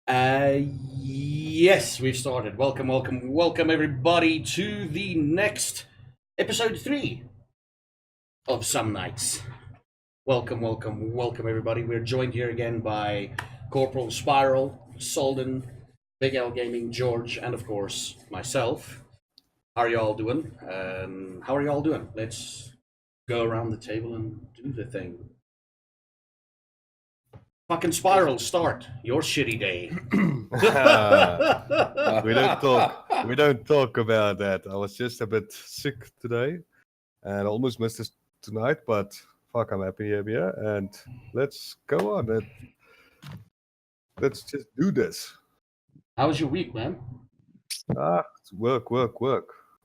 Yes, we've started. Welcome, everybody, to the next episode 3 of Some Nights. Welcome, everybody. We're joined here again by Corporal Spiral, Solden, Big L Gaming, George, and of course, myself. How are you all doing? How are you all doing? Let's go around the table and do the thing. Fucking Spiral, start your shitty day. We don't talk about that. I was just a bit sick today and almost missed this tonight, but fuck, I'm happy I'm here and let's go on. Let's just do this. How was your week, man? It's work.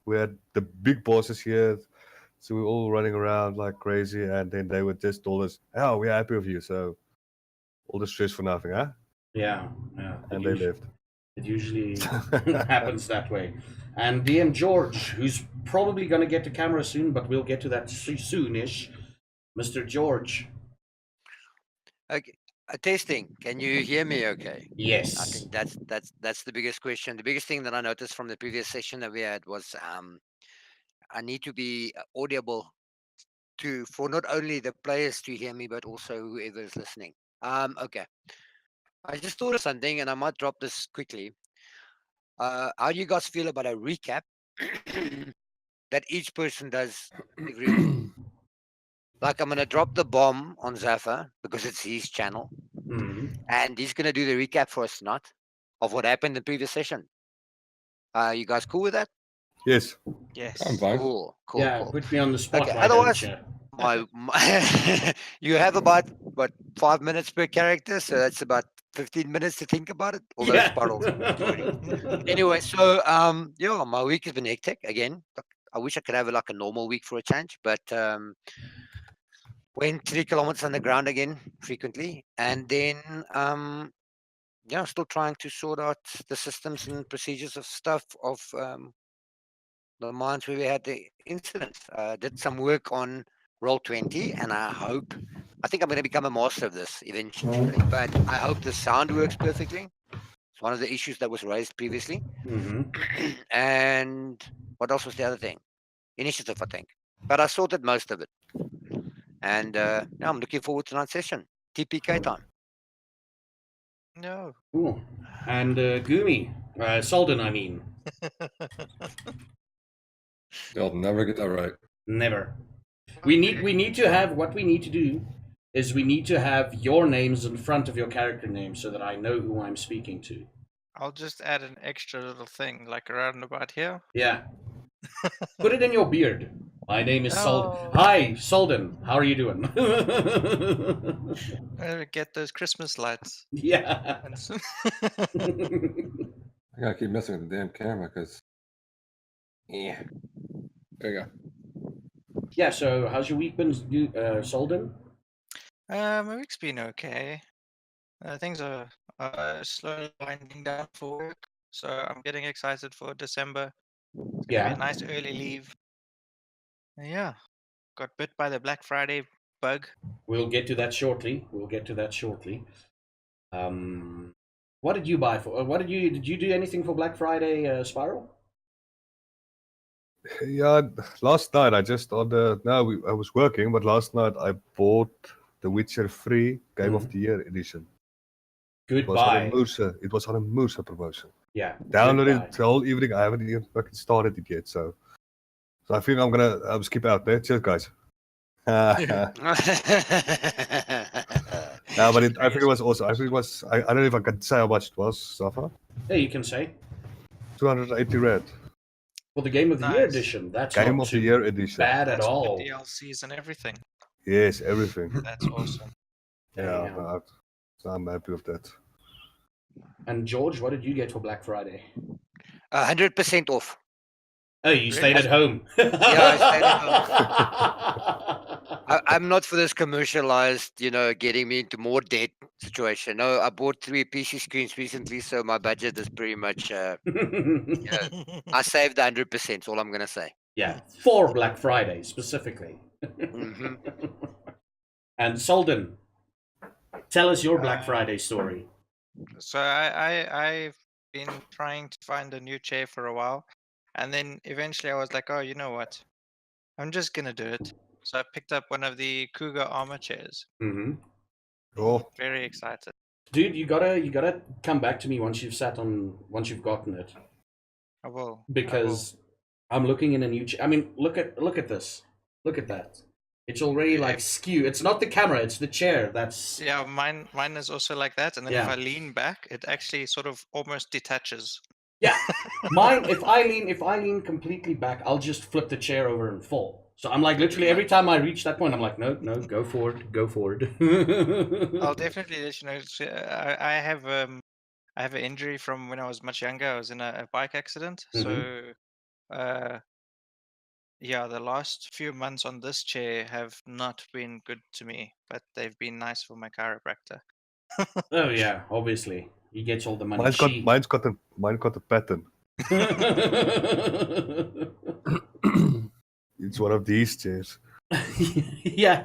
We had the big bosses here, so we were all running around like crazy, and then they would just told us, "Oh, we're happy with you." So all the stress for nothing, huh? Yeah. And they left. It usually happens that way. And DM George, who's probably going to get to camera soon, but we'll get to that soonish. Mr. George. Okay, testing. Can you hear me? Okay. I Yes. think that's the biggest question. The biggest thing that I noticed from the previous session that we had was I need to be audible for not only the players to hear me but also whoever is listening. Okay. I just thought of something and I might drop this quickly. How do you guys feel about a recap that each person does every week? Like I'm gonna drop the bomb on Zaffa because it's his channel. And he's going to do the recap for us tonight of what happened in the previous session. You guys cool with that? Yes. Yes. I'm fine. Cool. Yeah, put me on the spot. Okay, Why otherwise, don't my you have about 5 minutes per character, so that's about 15 minutes to think about it. Although Yeah. Sparrow's anyway, so yeah, my week has been hectic again. I wish I could have like a normal week for a change, but went 3 kilometers underground again frequently, and then yeah, still trying to sort out the systems and procedures of stuff of the mines where we had the incidents. Did some work on Roll20, and I think I'm going to become a master of this eventually, but I hope the sound works perfectly. It's one of the issues that was raised previously. And what else was the other thing? Initiative, I think. But I sorted most of it. And yeah, I'm looking forward to tonight's session. TPK time. No. Cool. And Gumi, Solden, I mean. They'll never get that right. Never. We need to have, what we need to do is we need to have your names in front of your character name so that I know who I'm speaking to. I'll just add an extra little thing, like around about here. Yeah. Put it in your beard. My name is Solden. Oh. Hi, Solden. How are you doing? Get those Christmas lights. Yeah. I gotta keep messing with the damn camera because. Yeah. There you go. Yeah, so how's your week been, Solden? My week's been okay. Things are slowly winding down for work, so I'm getting excited for December. It's gonna be a nice early leave. Yeah, got bit by the Black Friday bug. We'll get to that shortly. What did you buy for? Did you do anything for Black Friday, Spiral? Yeah, last night I was working, but last night I bought The Witcher 3 Game of the Year edition. Goodbye. It was on a Musa promotion. Yeah. Downloaded it the whole evening. I haven't even fucking started it yet, so I think I'll skip out there. Cheers, guys. No, but I think it was awesome. I don't know if I can say how much it was, Safa. Yeah, you can say. 280 Rand. For the Game of the Year edition. That's Game not of the Year edition. Bad at all. The DLCs and everything. Yes, everything. That's awesome. Yeah, I'm happy with that. And George, what did you get for Black Friday? 100% off. Oh, you stayed at home. Yeah, I stayed at home. I'm not for this commercialized, getting me into more debt situation. No, I bought 3 PC screens recently, so my budget is pretty much. I saved 100%. That's all I'm gonna say. Yeah, for Black Friday specifically. And Solden, tell us your Black Friday story. So I've been trying to find a new chair for a while, and then eventually I was like, oh, you know what? I'm just gonna do it. So I picked up one of the Cougar armor chairs. Mm-hmm. Oh, Very excited. Dude, you gotta come back to me once once you've gotten it, I will. because I'm looking in a new. I mean, look at this. Look at that. It's already like If- skew. It's not the camera. It's the chair. That's Yeah, mine is also like that. And then if Yeah. I lean back, it actually sort of almost detaches. yeah. Mine. If I lean completely back, I'll just flip the chair over and fall. So I'm like literally every time I reach that point, I'm like, no, go forward, go forward. I'll definitely let you know. I have an injury from when I was much younger. I was in a bike accident. So yeah, the last few months on this chair have not been good to me, but they've been nice for my chiropractor. Oh yeah, obviously he gets all the money. mine's got a pattern. It's one of these chairs. Yeah,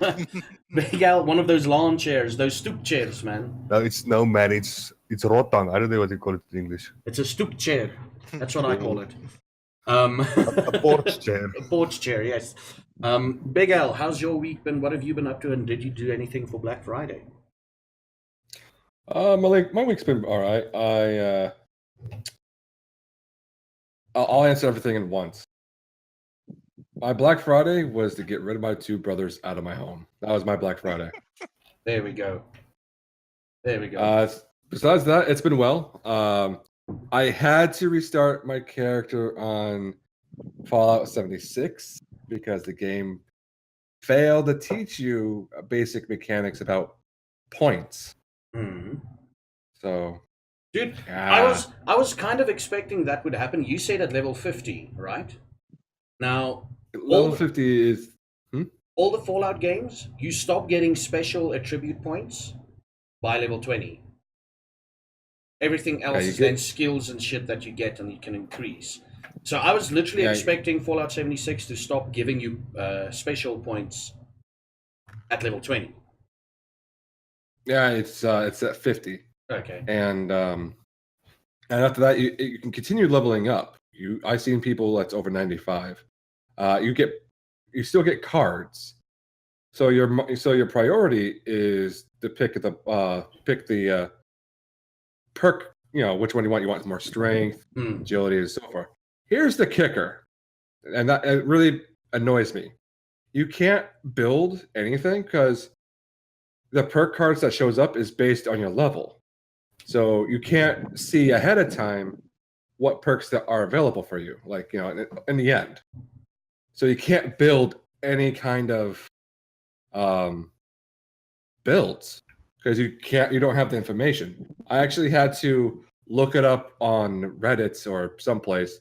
Big Al, one of those lawn chairs, those stoop chairs, man. No man, it's rotang. I don't know what you call it in English. It's a stoop chair. That's what I call it. A porch chair. A porch chair, yes. Big Al, how's your week been? What have you been up to, and did you do anything for Black Friday? My week's been all right. I'll answer everything at once. My Black Friday was to get rid of my two brothers out of my home. That was my Black Friday. There we go. There we go. Besides that, it's been well. I had to restart my character on Fallout 76 because the game failed to teach you basic mechanics about points. Mhm. So, Dude, yeah. I was kind of expecting that would happen. You said at level 50, right? Now, Level 50 is all the Fallout games, you stop getting special attribute points by level 20. Everything else you is get- then skills and shit that you get and you can increase. So I was literally Yeah, expecting Fallout 76 to stop giving you special points at level 20. yeah, it's at 50. Okay. And after that you can continue leveling up. I've seen people that's over 95. You still get cards. So your priority is to pick the perk, which one you want. You want more strength, agility, and so forth. Here's the kicker, and that it really annoys me. You can't build anything because the perk cards that shows up is based on your level. So you can't see ahead of time what perks that are available for you, like, in the end. So you can't build any kind of builds because you don't have the information. I actually had to look it up on Reddit or someplace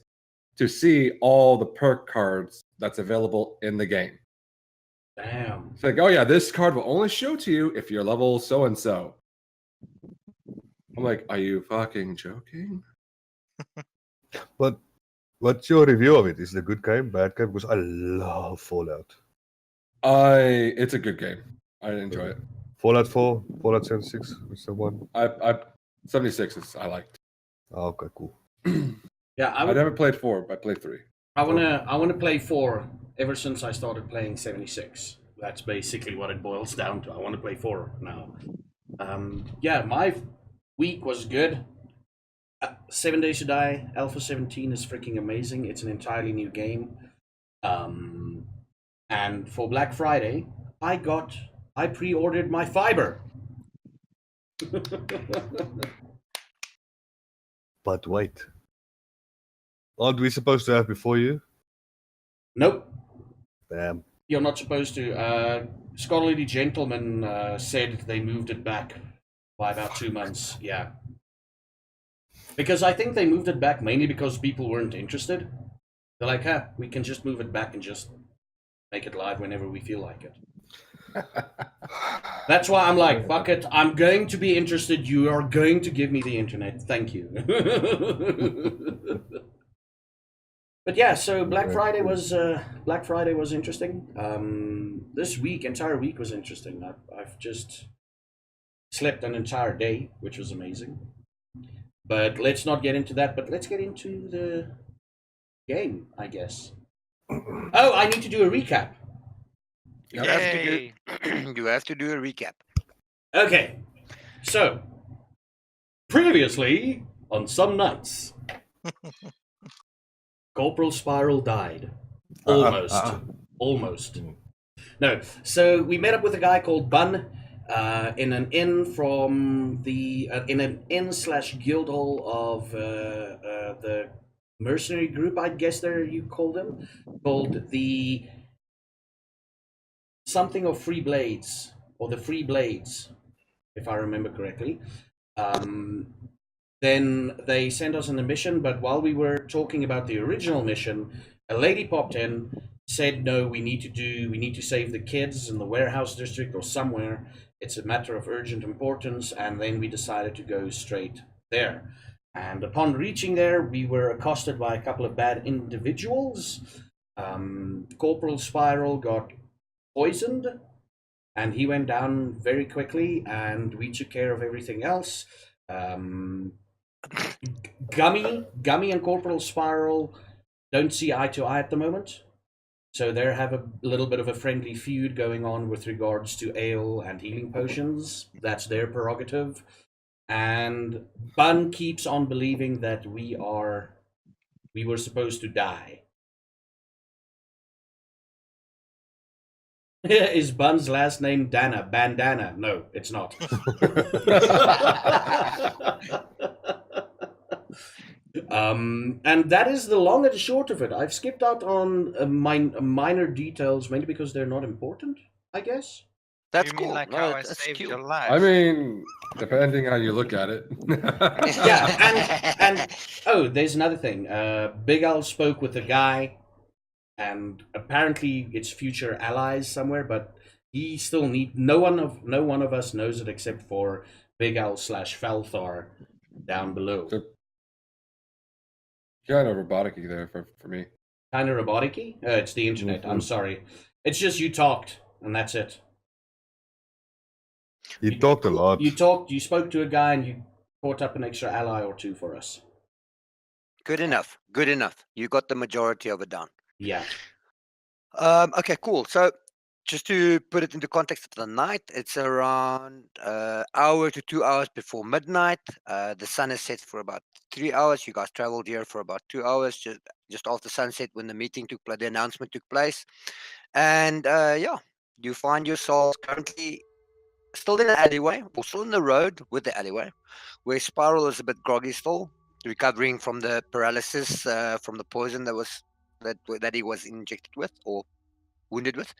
to see all the perk cards that's available in the game. Damn. It's like, oh yeah, this card will only show to you if you're level so and so. I'm like, are you fucking joking? But what's your review of it? Is it a good game, bad game? Because I love Fallout. It's a good game. I enjoy it. Fallout 4, Fallout 76, which the one? 76 I liked. Oh, okay, cool. Yeah, I never played 4, I played 3. I wanna play 4 ever since I started playing 76. That's basically what it boils down to. I want to play 4 now. Yeah, my week was good. 7 Days to Die Alpha 17 is freaking amazing. It's an entirely new game. And for Black Friday, I pre-ordered my fiber. But wait. Aren't we supposed to have before you? Nope. Damn. You're not supposed to. Scholarly Gentleman said they moved it back by about 2 months. Yeah. Because I think they moved it back mainly because people weren't interested. They're like, we can just move it back and just make it live whenever we feel like it. That's why I'm like, fuck it. I'm going to be interested. You are going to give me the internet. Thank you. But yeah, so Black Friday was interesting. This entire week was interesting. I've just slept an entire day, which was amazing. But let's not get into that. But let's get into the game, I guess. Oh, I need to do a recap. You have to Yay! do. You have to do a recap. Okay, so previously on some nights, Corporal Spiral died. Almost. Almost. No. So we met up with a guy called Bun in an inn from the in an inn / guild hall of the mercenary group, I guess there you call them, called the something of Free Blades or the Free Blades, if I remember correctly. Then they sent us on a mission, but while we were talking about the original mission, a lady popped in, said, no, we need to save the kids in the warehouse district or somewhere. It's a matter of urgent importance, and then we decided to go straight there. And upon reaching there, we were accosted by a couple of bad individuals. Corporal Spiral got poisoned, and he went down very quickly, and we took care of everything else. Gummy and Corporal Spiral don't see eye to eye at the moment. So they have a little bit of a friendly feud going on with regards to ale and healing potions. That's their prerogative. And Bun keeps on believing that we were supposed to die. Is Bun's last name Dana? Bandana? No, it's not. And that is the long and the short of it. I've skipped out on minor details, mainly because they're not important, I guess. That's You mean cool. like No, how I that's saved cute. your life? I mean, depending how you look at it. Yeah, and oh, there's another thing. Big Al spoke with a guy, and apparently it's future allies somewhere, but he still no one of us knows it except for Big Al / Falthar down below. So, kind of robotic-y there for me. Kind of robotic-y? It's the internet. I'm sorry. It's just you talked, and that's it. He talked a lot. You spoke to a guy, and you caught up an extra ally or two for us. Good enough. Good enough. You got the majority of it done. Yeah. Okay, cool. So just to put it into context of the night, it's around hour to 2 hours before midnight. The sun is set for about 3 hours. You guys traveled here for about 2 hours, just after sunset when the meeting took place, the announcement took place. And yeah, you find yourselves currently still in the alleyway, or still in the road with the alleyway, where Spiral is a bit groggy still, recovering from the paralysis from the poison that he was injected with or wounded with.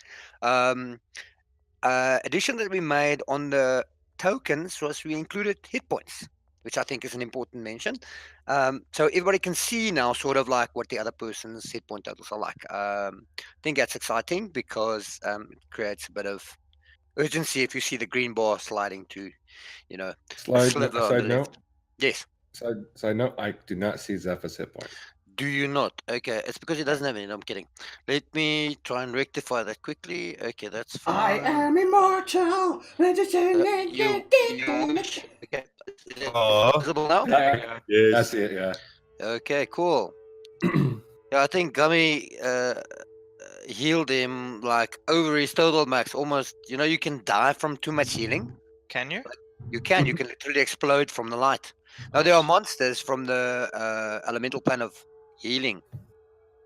Addition that we made on the tokens was we included hit points, which I think is an important mention. So everybody can see now sort of like what the other person's hit point totals are like. I think that's exciting because it creates a bit of urgency if you see the green bar sliding to, a sliver on the left. Yes. Side note, I do not see Zephyr's hit point. Do you not? Okay, it's because he doesn't have any. I'm kidding. Let me try and rectify that quickly. Okay, that's fine. I am immortal. Okay, is it visible now? Yeah, Yes. that's it. Yeah. Okay, cool. Yeah, I think Gummy healed him like over his total max. Almost, you can die from too much healing. Can you? You can literally explode from the light. Now there are monsters from the elemental plane of healing.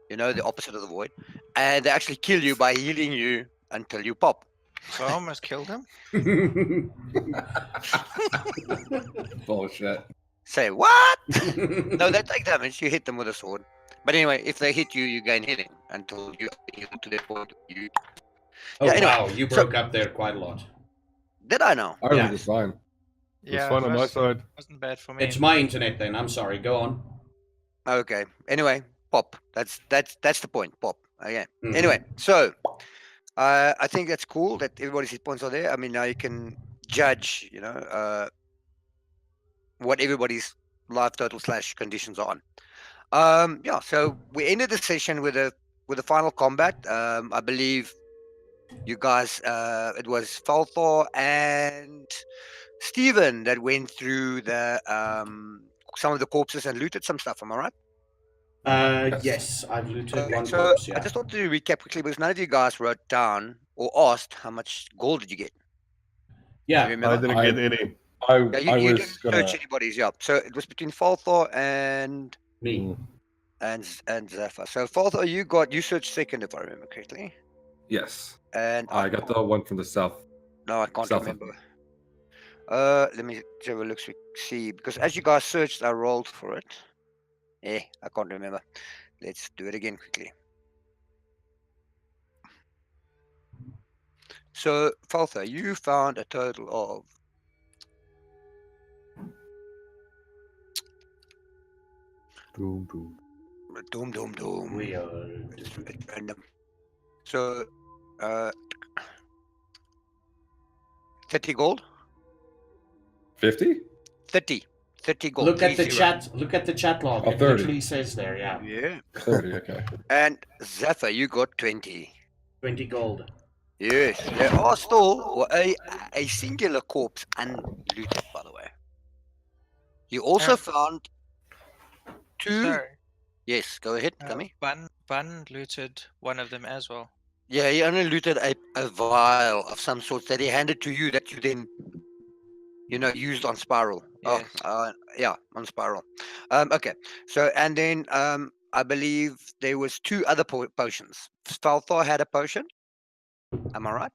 The opposite of the void, and they actually kill you by healing you until you pop. So I almost killed him. Bullshit. Say what? No, they take damage. You hit them with a sword. But anyway, if they hit you, you gain healing until you heal to the point. Wow, you broke up there quite a lot. Did I know? I was fine. It's fun on my side. Wasn't bad for me. It's my internet then. I'm sorry. Go on. Okay. Anyway, pop. That's the point. Pop. Okay. Mhm. Anyway, so I think that's cool that everybody's hit points are there. I mean, now you can judge, what everybody's life total / conditions are on. Yeah. So we ended the session with a final combat. I believe you guys. It was Falthor and Steven that went through the some of the corpses and looted some stuff. Am I right? Yes, I've looted Okay, one so corpse. I Yeah. just wanted to recap quickly because none of you guys wrote down or asked how much gold did you get. Do you Yeah. I remember? didn't get any. Yeah, I you was didn't gonna. search anybody's. Yeah, so it was between Falthor and Me. Zephyr. So Falthor, you searched second if I remember correctly, Yes, and I got the one from the south. no, I can't south of remember. me. Let me have a look. See, because as you guys searched, I rolled for it. I can't remember. Let's do it again quickly. So, Faltha, you found a total of Boom, boom. doom. We are. It's random. So, uh, 30 gold. 50? 30 gold. Look at the 30. chat. Look at the chat log. Oh, It 30. literally says there. Yeah. Yeah. 30, okay. And Zephyr, you got 20. 20 gold. Yes, there are still a singular corpse unlooted, by the way. You also found 2. Sorry. Yes, go ahead, Kami. Bun looted one of them as well. Yeah, he only looted a vial of some sort that he handed to you that you then, used on Spiral. Yes. Yeah, on Spiral. Okay, so and then I believe there was 2 other potions. Falthor had a potion. Am I right?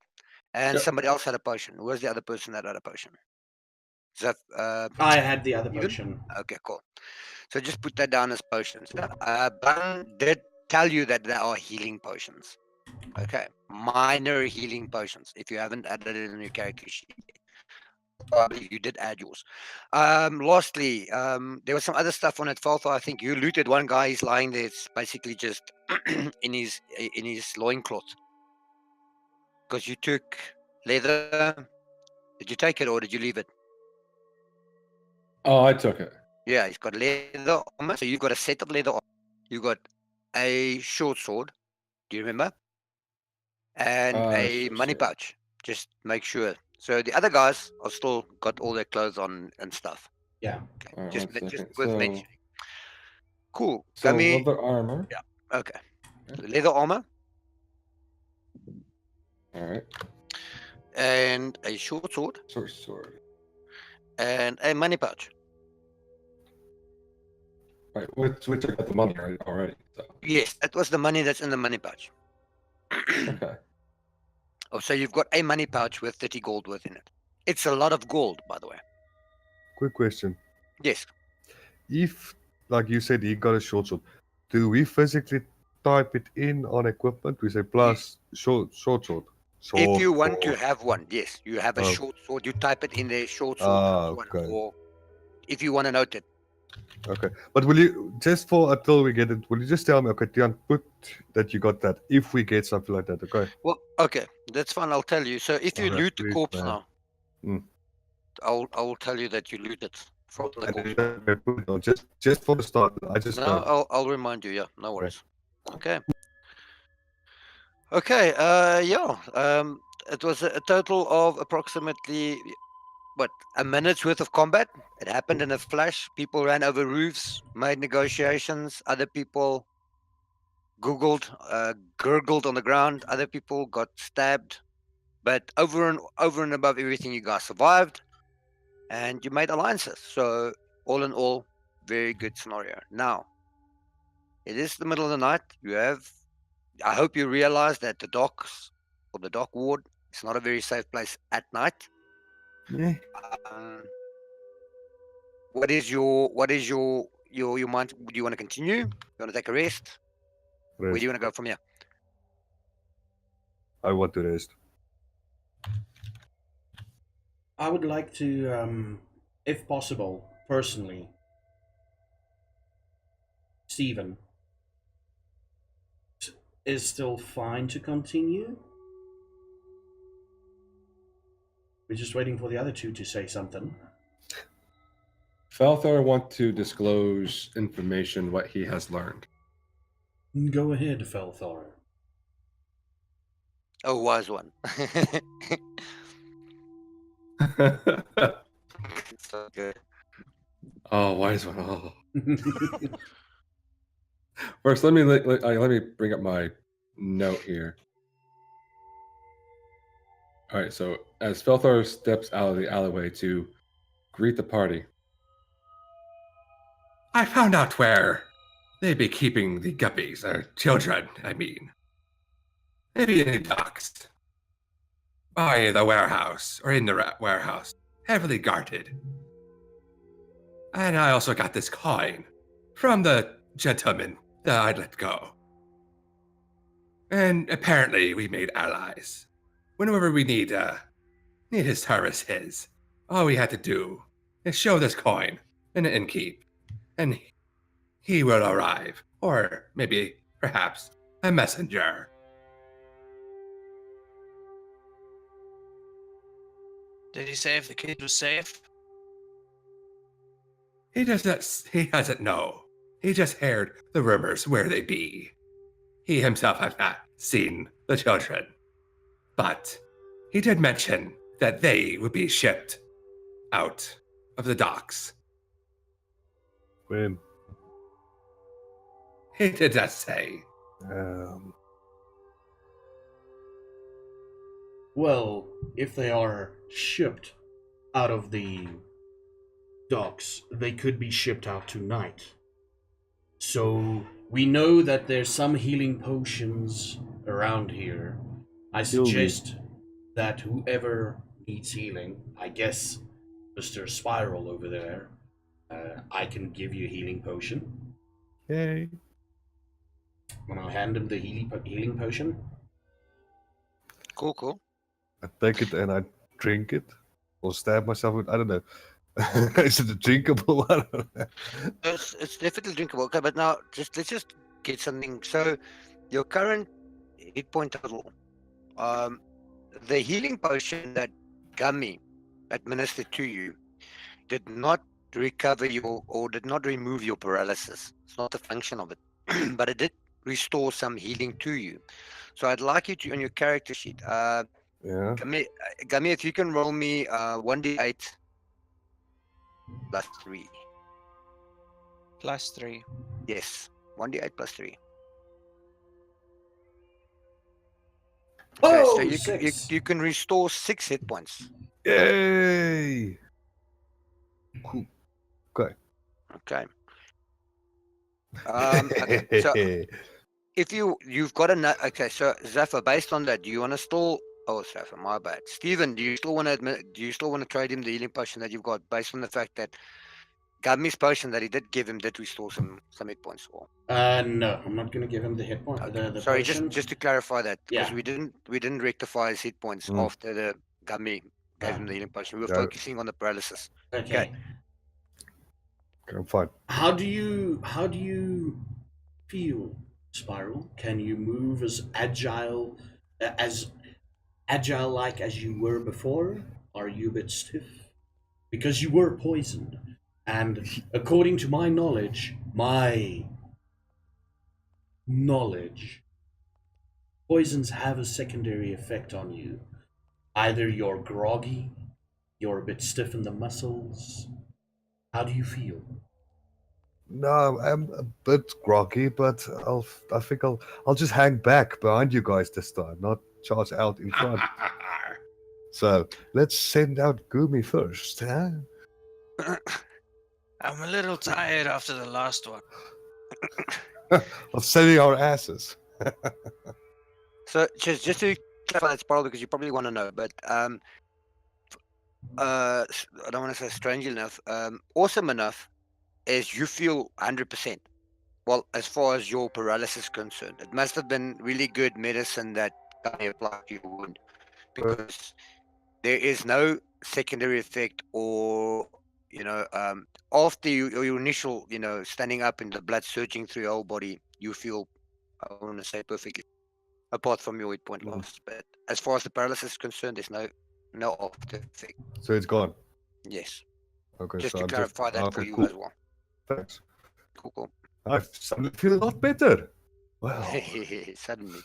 And Yep. somebody else had a potion. Who was the other person that had a potion? I had the other Steven? potion. Okay, cool. So just put that down as potions. Bun did tell you that there are healing potions. Okay, minor healing potions. If you haven't added it in your character sheet, I believe you did add yours. Lastly, there was some other stuff on it. Faltha, I think you looted one guy. He's lying there. It's basically just in his loincloth. Because you took leather. Did you take it or did you leave it? Oh, I took it. Yeah, he's got leather armor. So you've got a set of leather armor. You got a short sword. Do you remember? And a Short money sword. pouch. Just make sure. So the other guys are still got all their clothes on and stuff. Yeah. Okay. All right, Just 1 second. worth So, mentioning. Cool. so Kami, leather armor. okay. So leather armor All right. and a short sword Short sword. and a money pouch. Right, which I got the money already. So. Yes, that was the money that's in the money pouch. Okay. Oh, so you've got a money pouch with 30 gold worth in it. It's a lot of gold, by the way. Quick question. Yes. If, like you said, he got a short sword, do we physically type it in on equipment? We say plus short sword. If you want sword. to have one, yes, you have a Oh. short sword. You type it in there, short sword plus one, Okay. or if you want to note it. Okay. But will you, just for until we get it, will you just tell me, okay, Tian, put that you got that if we get something like that, okay? Well, okay, that's fine. I'll tell you. So if you Alright, loot the please, corpse man. now, Mm. I will tell you that you looted from the And corpse. then we put it on, just for the start. I just No, don't. I'll remind you. Yeah, no Okay. worries. Okay. Okay. Yeah. It was a total of approximately a minute's worth of combat. It happened in a flash. People ran over roofs, made negotiations. Other people gurgled on the ground. Other people got stabbed. But over and above everything, you guys survived, and you made alliances. So all in all, very good scenario. Now, it is the middle of the night. I hope you realize that the docks or the dock ward is not a very safe place at night. Yeah. What is your mind? Do you want to continue? You want to take a rest? Where do you want to go from here? I want to rest. I would like to, if possible, personally, Steven, is still fine to continue. We're just waiting for the other two to say something. Falthar want to disclose information what he has learned. Go ahead, Felthar. Oh, wise one. So good. Oh, wise one. Oh. First, let me bring up my note here. All right, so as Felthar steps out of the alleyway to greet the party, I found out where they be keeping the guppies, or children, I mean. Maybe in the docks, by the warehouse, or in the warehouse, heavily guarded. And I also got this coin from the gentleman that I'd let go. And apparently we made allies. Whenever we need his services, all we had to do is show this coin in the innkeep, and he will arrive. Or maybe, perhaps, a messenger. Did he say if the kid was safe? He doesn't know. He just heard the rumors where they be. He himself has not seen the children. But he did mention that they would be shipped out of the docks. When? He did not say. Well, if they are shipped out of the docks, they could be shipped out tonight. So we know that there's some healing potions around here. I suggest that whoever needs healing, I guess Mr. Spiral over there, I can give you a healing potion. Yay. I'm gonna hand him the healing potion. Cool. I take it and I drink it. Or stab myself with, I don't know. Is it drinkable? I don't know. It's definitely drinkable. Okay, but now let's just get something. So your current hit point total, the healing potion that Gummy administered to you did not recover did not remove your paralysis. It's not the function of it, but it did restore some healing to you. So I'd like you to, on your character sheet, Yeah. Gummy, if you can roll me 1d8 plus 3. +3. Yes, 1d8 plus 3. Oh, Okay, so six. you can restore 6 hit points. Yay! Cool. Okay. Okay. Okay, so if you've got okay, so Zephyr, based on that, do you want to still? Oh, Zephyr, my bad. Steven, do you still want to trade him the healing potion that you've got, based on the fact that Gummi's potion that he did give him did restore some hit points? Or No, I'm not gonna give him the hit point. okay. The Sorry, potion. just to clarify that, because Yeah. we didn't rectify his hit points after the Gummi gave him the healing potion. We were focusing on the paralysis. Okay. I'm fine. How do you feel, Spiral? Can you move as agile like as you were before? Are you a bit stiff? Because you were poisoned. And according to my knowledge, poisons have a secondary effect on you. Either you're groggy, you're a bit stiff in the muscles. How do you feel? No, I'm a bit groggy, but I think I'll just hang back behind you guys this time, not charge out in front. So let's send out Gumi first, huh? I'm a little tired after the last one. Of sending our asses. So just to clarify that, Spiral, because you probably want to know, but I don't want to say strange enough, awesome enough is you feel 100%. Well, as far as your paralysis is concerned, it must have been really good medicine that applied to your wound, because there is no secondary effect, or after your initial standing up and the blood surging through your whole body, you feel, I want to say, perfectly, apart from your hit point loss. But as far as the paralysis is concerned, there's no after effect. So it's gone. Yes. Okay, Just so to I'm clarify that for okay, you cool. as well. Thanks. Cool. I suddenly feel a lot better. Wow. Suddenly.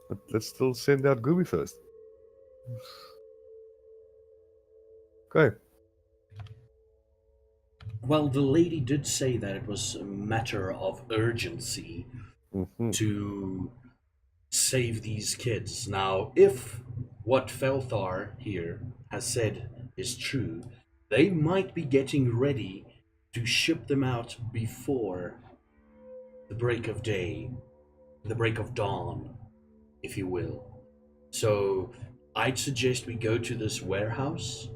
But let's still send out Gumi first. Okay. Well, the lady did say that it was a matter of urgency Hmm. to save these kids. Now, if what Felthar here has said is true, they might be getting ready to ship them out before the break of day, the break of dawn, if you will. So, I'd suggest we go to this warehouse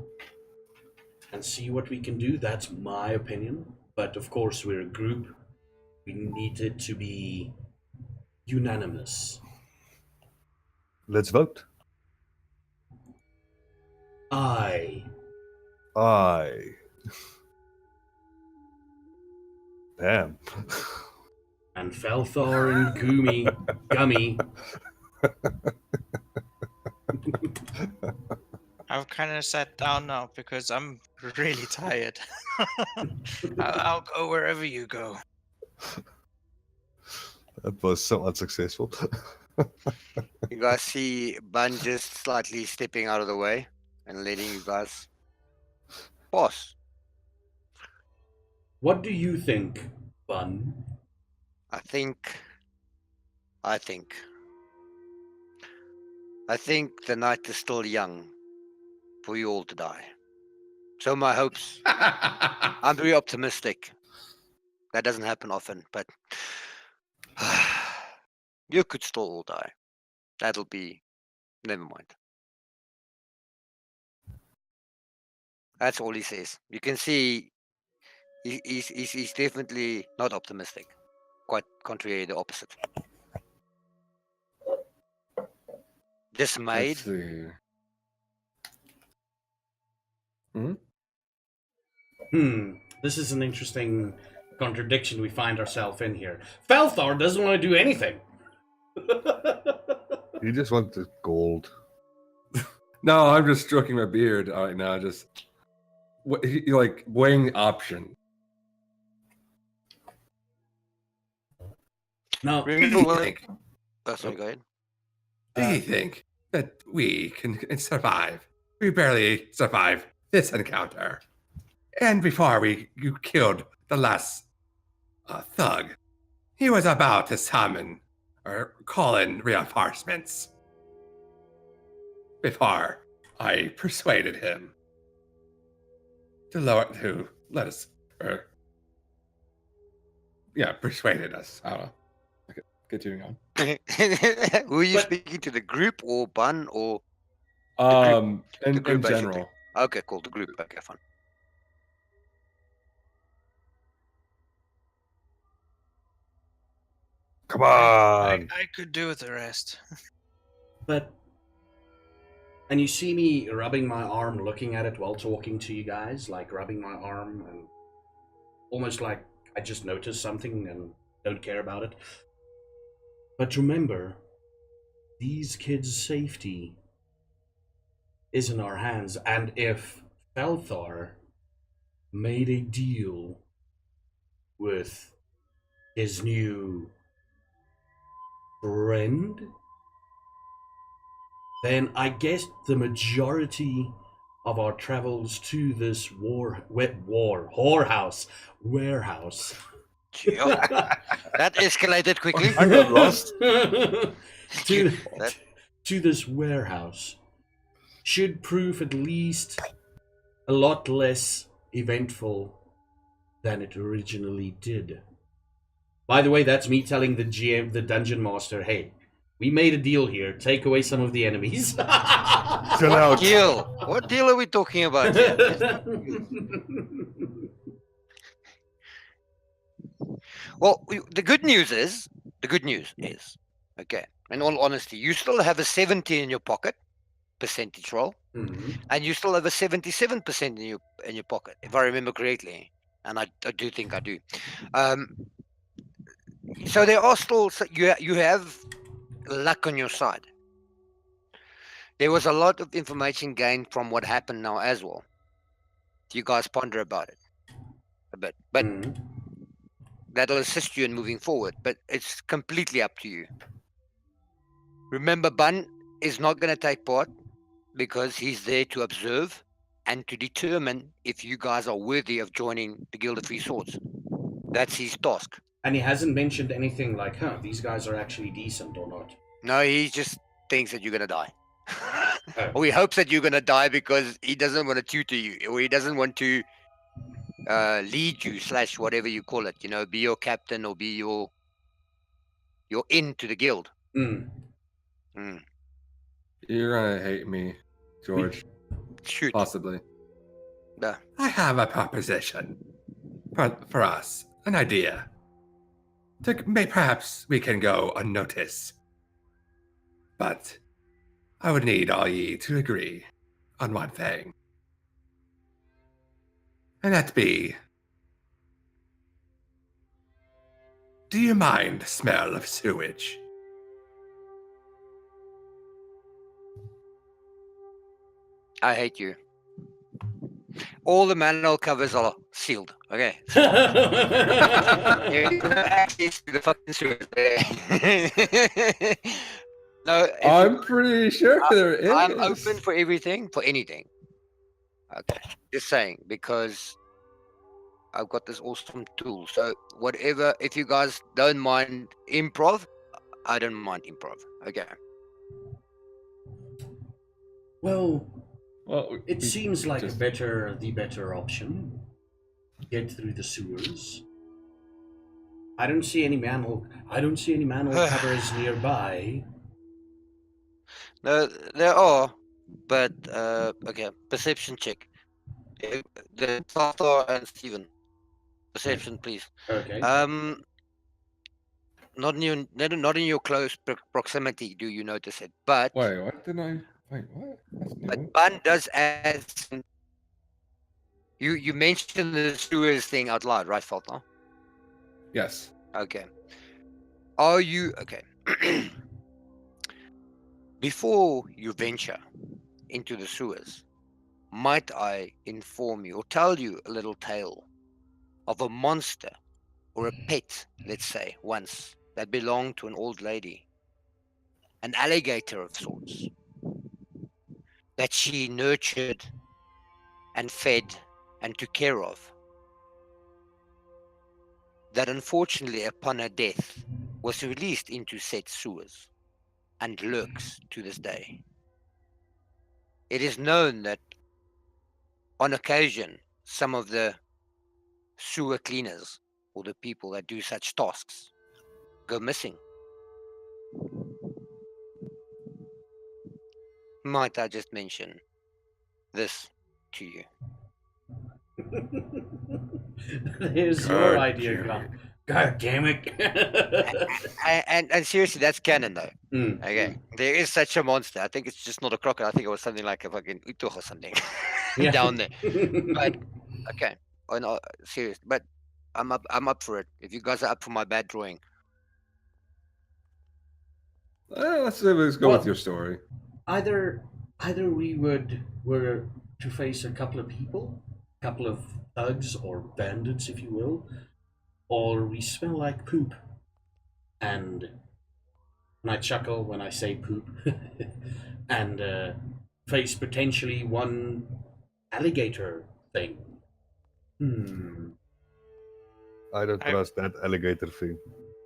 and see what we can do. That's my opinion. But of course, we're a group. We need it to be unanimous. Let's vote. I. Aye. Damn. And Felthar and Gummy. I've kind of sat down now because I'm really tired. I'll go wherever you go. That was so unsuccessful. You guys see Bun just slightly stepping out of the way and letting you guys pass. What do you think, Bun? I think the night is still young for you all to die. So my hopes, I'm very optimistic. That doesn't happen often, but you could still all die. That'll be, never mind. That's all he says. You can see he's definitely not optimistic. Quite contrary, the opposite. Dismayed. Let's see. This is an interesting contradiction we find ourselves in here. Felthar doesn't want to do anything. You just want the gold. No, I'm just stroking my beard right now. Just like weighing option. No, Do you think? Oh, sorry, go ahead. Do you think that we can survive? We barely survived this encounter. And before you killed the last thug, he was about to summon or call in reinforcements. Before I persuaded him to let us, persuaded us. I don't know. Okay, continuing on. Who are you But- speaking to? The group or Bun or In group, basically. general. Okay, cool. The group. Okay, fine. Come on. I could do with the rest. but. And you see me rubbing my arm, looking at it while talking to you guys, like rubbing my arm and almost like I just noticed something and don't care about it. But remember, these kids' safety is in our hands, and if Felthar made a deal with his new friend, then I guess the majority of our travels to this warehouse Yeah. That escalated quickly. I got lost. to this warehouse should prove at least a lot less eventful than it originally did. By the way, that's me telling the GM, the dungeon master, hey, we made a deal here. Take away some of the enemies. Chill out. Deal. What deal are we talking about here? Well, the good news is, okay, in all honesty, you still have a 70 in your pocket, percentage roll, Mhm. and you still have a 77% in your pocket, if I remember correctly, and I do think I do. So there are still you have luck on your side. There was a lot of information gained from what happened now as well. You guys ponder about it a bit, but Mhm. that'll assist you in moving forward. But it's completely up to you. Remember, Bun is not going to take part because he's there to observe and to determine if you guys are worthy of joining the Guild of Three Swords. That's his task. And he hasn't mentioned anything like, these guys are actually decent or not. No, he just thinks that you're going to die. Oh. Or he hopes that you're going to die because he doesn't want to tutor you, or he doesn't want to lead you / whatever you call it, be your captain or be your into the guild. Mm. You're gonna hate me, George. Shoot. Possibly. Yeah. I have a proposition for us, an idea. Perhaps we can go unnoticed. But I would need all ye to agree on one thing. And that be, do you mind the smell of sewage? I hate you. All the manual covers are sealed. Okay. You don't have access to the fucking sewers there. No, I'm pretty sure there is. I'm open for everything, for anything. Okay. Just saying, because I've got this awesome tool. So whatever, if you guys don't mind improv, I don't mind improv. Okay. Well, Well, it seems like just- the better option. Get through the sewers. I don't see any manhole covers nearby. No, there are, but okay. Perception check. The Salthar and Steven. Perception, please. Okay. Not in your close proximity do you notice it, but Wait, what did I? Wait, what? That's new. but Bun does add some. You mentioned the sewers thing out loud, right, Faltar? Yes. Okay. Are you okay? Before you venture into the sewers, might I inform you or tell you a little tale of a monster or a pet, let's say, once that belonged to an old lady, an alligator of sorts, that she nurtured and fed and took care of, that unfortunately upon her death was released into said sewers and lurks to this day. It is known that on occasion some of the sewer cleaners or the people that do such tasks go missing. Might I just mention this to you? Here's your God idea, damn God. God damn it. And seriously, that's canon though. Mm, Okay, there is such a monster. I think it's just not a crocodile. I think it was something like a fucking utoch or something yeah. down there. But okay, oh no, serious. But I'm up for it. If you guys are up for my bad drawing, Let's go Well- with your story. either we were to face a couple of people, a couple of thugs or bandits, if you will, or we smell like poop. And I chuckle when I say poop, and face potentially one alligator thing. I don't I- trust that alligator thing.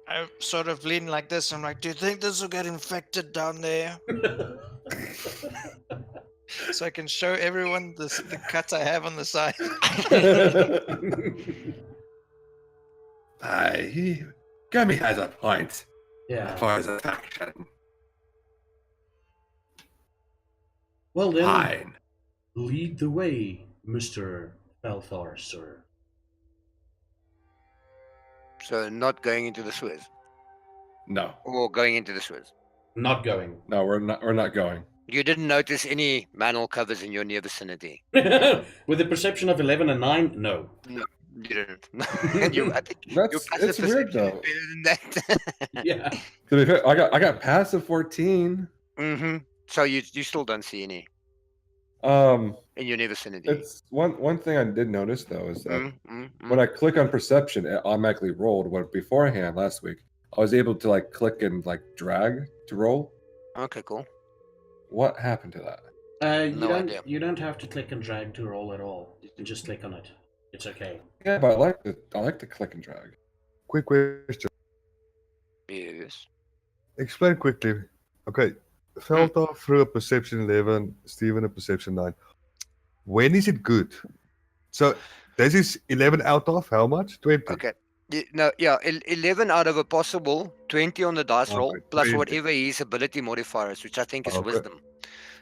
I sort of lean like this. I'm like, do you think this will get infected down there? So I can show everyone the cut I have on the side. Gummy has a point Yeah. as far as affection. Well then, Fine. lead the way, Mr. Balthar, sir. so not going into the sewers No, or going into the sewers. Not going. no, we're not going. You didn't notice any manhole covers in your near vicinity. With a perception of 11 and 9, no. You didn't. And I think your That's passive it's weird perception is though. better than that. Yeah. To be fair, I got passive 14. Mm-hmm. So you still don't see any Um, in your near vicinity. it's one thing I did notice though is that Mm-hmm. when I click on perception, it automatically rolled. When beforehand last week, I was able to like click and like drag to roll. Okay, cool. What happened to that? No idea. You don't have to click and drag to roll at all. You can just click on it. It's okay. Yeah, but I like the click and drag. Quick question. Yes. Explain quickly. Okay, Felta threw a perception 11, Steven a perception 9. When is it good? So this is 11 out of how much? 20. Okay. No, yeah, 11 out of a possible 20 on the dice roll, Okay, plus 20. whatever his ability modifier is, which I think is Okay. wisdom.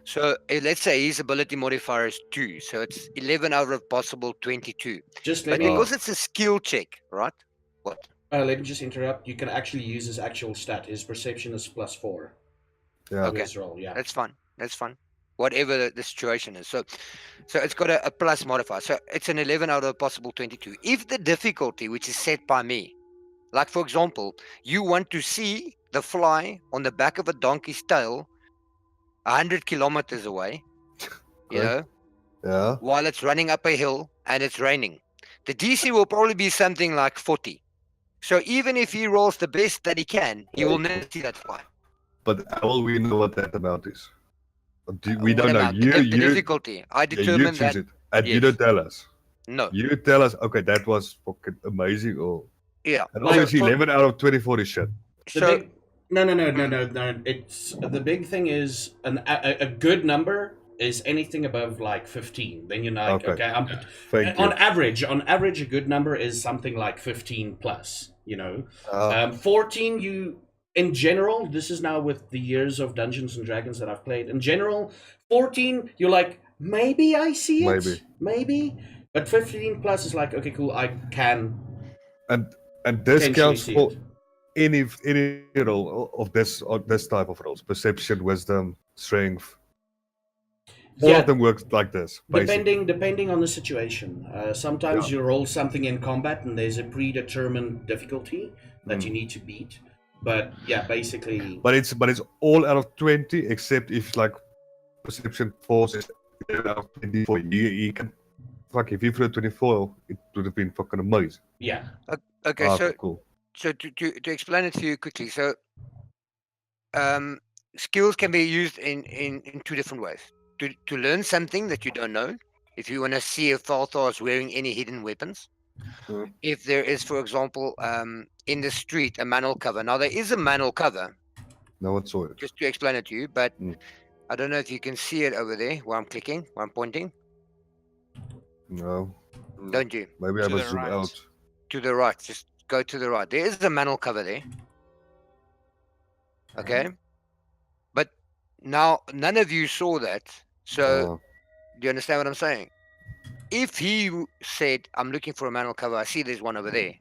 So let's say his ability modifier is 2, so it's 11 out of possible 22. Just But let me because it's a skill check, right? What? let me just interrupt. You can actually use his actual stat. His perception is +4. Yeah. Okay. His roll, yeah. That's fine. That's fine. Whatever the situation is. So it's got a plus modifier. So it's an 11 out of a possible 22. If the difficulty, which is set by me, like for example, you want to see the fly on the back of a donkey's tail 100 kilometers away, you Okay. know, Yeah. while it's running up a hill and it's raining, the DC will probably be something like 40. So even if he rolls the best that he can, he will never see that fly. But how will we know what that amount is? We What don't know. amount? The difficulty. I you determined choose that. it. And you yes. don't tell us. No. You tell us, okay, that was fucking amazing. Oh. Yeah. And Like, obviously for- 11 out of 24 is shit. The So big, no. It's the big thing is a good number is anything above like 15. Then you're like, Okay. I'm Thank you. on average, a good number is something like 15 plus. You know, 14. You in general, this is now with the years of Dungeons and Dragons that I've played. In general, 14, you're like, maybe I see it, maybe. But 15 plus is like, okay, cool, I can And this potentially counts see for it. any role of this type of roles: perception, wisdom, strength. All Yeah. of them work like this. Basically. Depending on the situation. Sometimes Yeah. you roll something in combat and there's a predetermined difficulty that you need to beat. But yeah, basically, But it's all out of 20, except if like perception force is 11 out of 24. You can fuck if you threw 24, it would have been fucking amazing. yeah. okay, so cool. so to explain it to you quickly, so skills can be used in two different ways. To learn something that you don't know, if you want to see if Falthar is wearing any hidden weapons. Mm. If there is, for example, in the street a manhole cover. Now there is a manhole cover, No one saw it. just to explain it to you, but Mm. I don't know if you can see it over there where I'm clicking, where I'm pointing. No. Don't you? Maybe I To must the zoom right. out. To the right, just go to the right. There is a manhole cover there. Okay. But now none of you saw that. So do you understand what I'm saying? If he said, I'm looking for a manhole cover, I see there's one over there.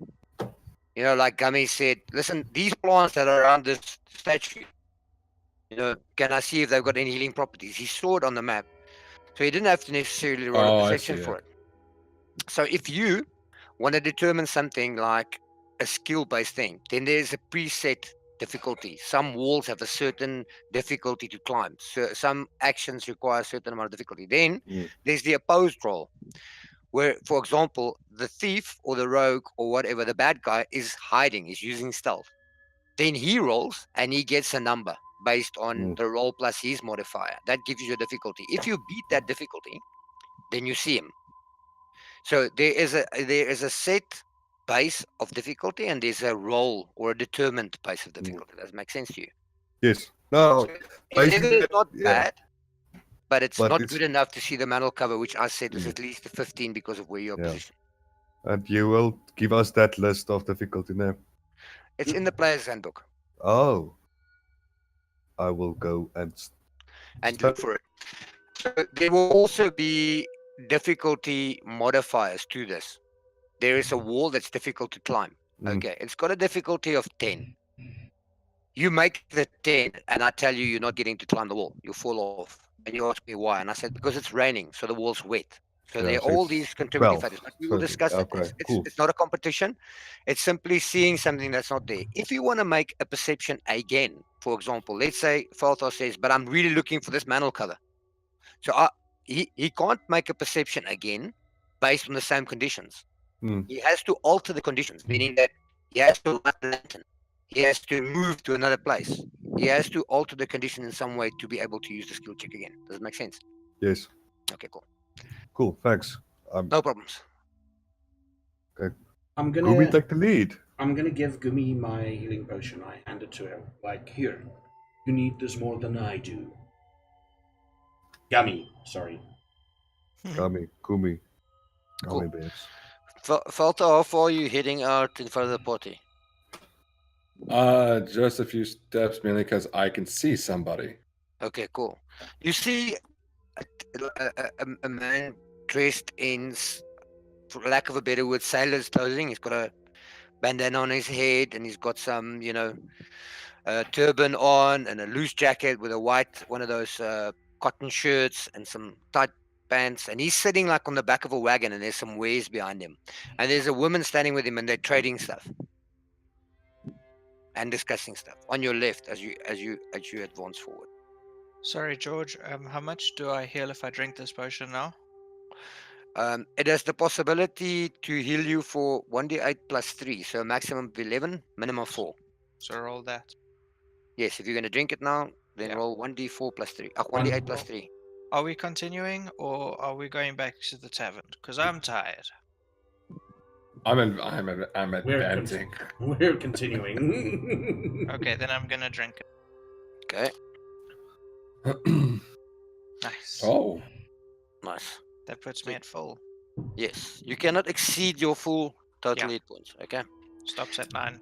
You know, like Gummy said, listen, these plants that are around this statue, you know, can I see if they've got any healing properties? He saw it on the map. So he didn't have to necessarily roll Oh, a I perception see, for yeah. it. So if you want to determine something like a skill-based thing, then there's a preset difficulty. Some walls have a certain difficulty to climb. So some actions require a certain amount of difficulty. Then there's the opposed roll, where, for example, the thief or the rogue or whatever, the bad guy is hiding, is using stealth. Then he rolls and he gets a number based on the roll plus his modifier. That gives you a difficulty. If you beat that difficulty, then you see him. So there is a set base of difficulty and there's a roll or a determined base of difficulty. Does that make sense to you? Yes. No. So 11 is not yeah. bad, but it's But not it's- good enough to see the manhole cover, which I said was at least a 15 because of where you're Yeah. positioned. And you will give us that list of difficulty now. It's in the player's handbook. Oh. I will go and Look for it. So there will also be difficulty modifiers to this. There is a wall that's difficult to climb. Okay, it's got a difficulty of 10. You make the 10, and I tell you, you're not getting to climb the wall. You fall off. And you ask me why. And I said, because it's raining, so the wall's wet. So there are so all it's these contributing 12, factors. But we will 13. discuss it. Okay, cool. It's not a competition. It's simply seeing something that's not there. If you want to make a perception again, for example, let's say Falthar says, but I'm really looking for this manhole cover. So he can't make a perception again based on the same conditions. He has to alter the conditions, meaning that he has to light the lantern. He has to move to another place. He has to alter the condition in some way to be able to use the skill check again. Does it make sense? Yes. Okay, cool. Cool. Thanks. No problems. I'm Gumi, gonna take the lead. give Gumi my healing potion. I hand it to him. Like, here, you need this more than I do. Gummy, sorry. Gummy. Cool. Gummy bears. Falter, how far are you heading out in front of the party? Just a few steps, mainly because I can see somebody. Okay, cool. You see a man dressed in, for lack of a better word, sailor's clothing. He's got a bandana on his head, and he's got some, turban on, and a loose jacket with a white, one of those cotton shirts, and some tight pants. And he's sitting like on the back of a wagon, and there's some wares behind him. And there's a woman standing with him, and they're trading stuff and discussing stuff on your left as you advance forward. Sorry, George. How much do I heal if I drink this potion now? It has the possibility to heal you for 1d8 plus 3, so a maximum of 11, minimum 4. So roll that. Yes, if you're going to drink it now, then Yeah. roll 1d4 plus 3. 1d8 plus 3. Are we continuing or are we going back to the tavern? Because I'm tired. I'm advancing. We're continuing. Okay, then I'm gonna drink it. Okay, Nice. Oh, nice. That puts me at full. Yes, you cannot exceed your full total hit points. Okay. Stops at 9.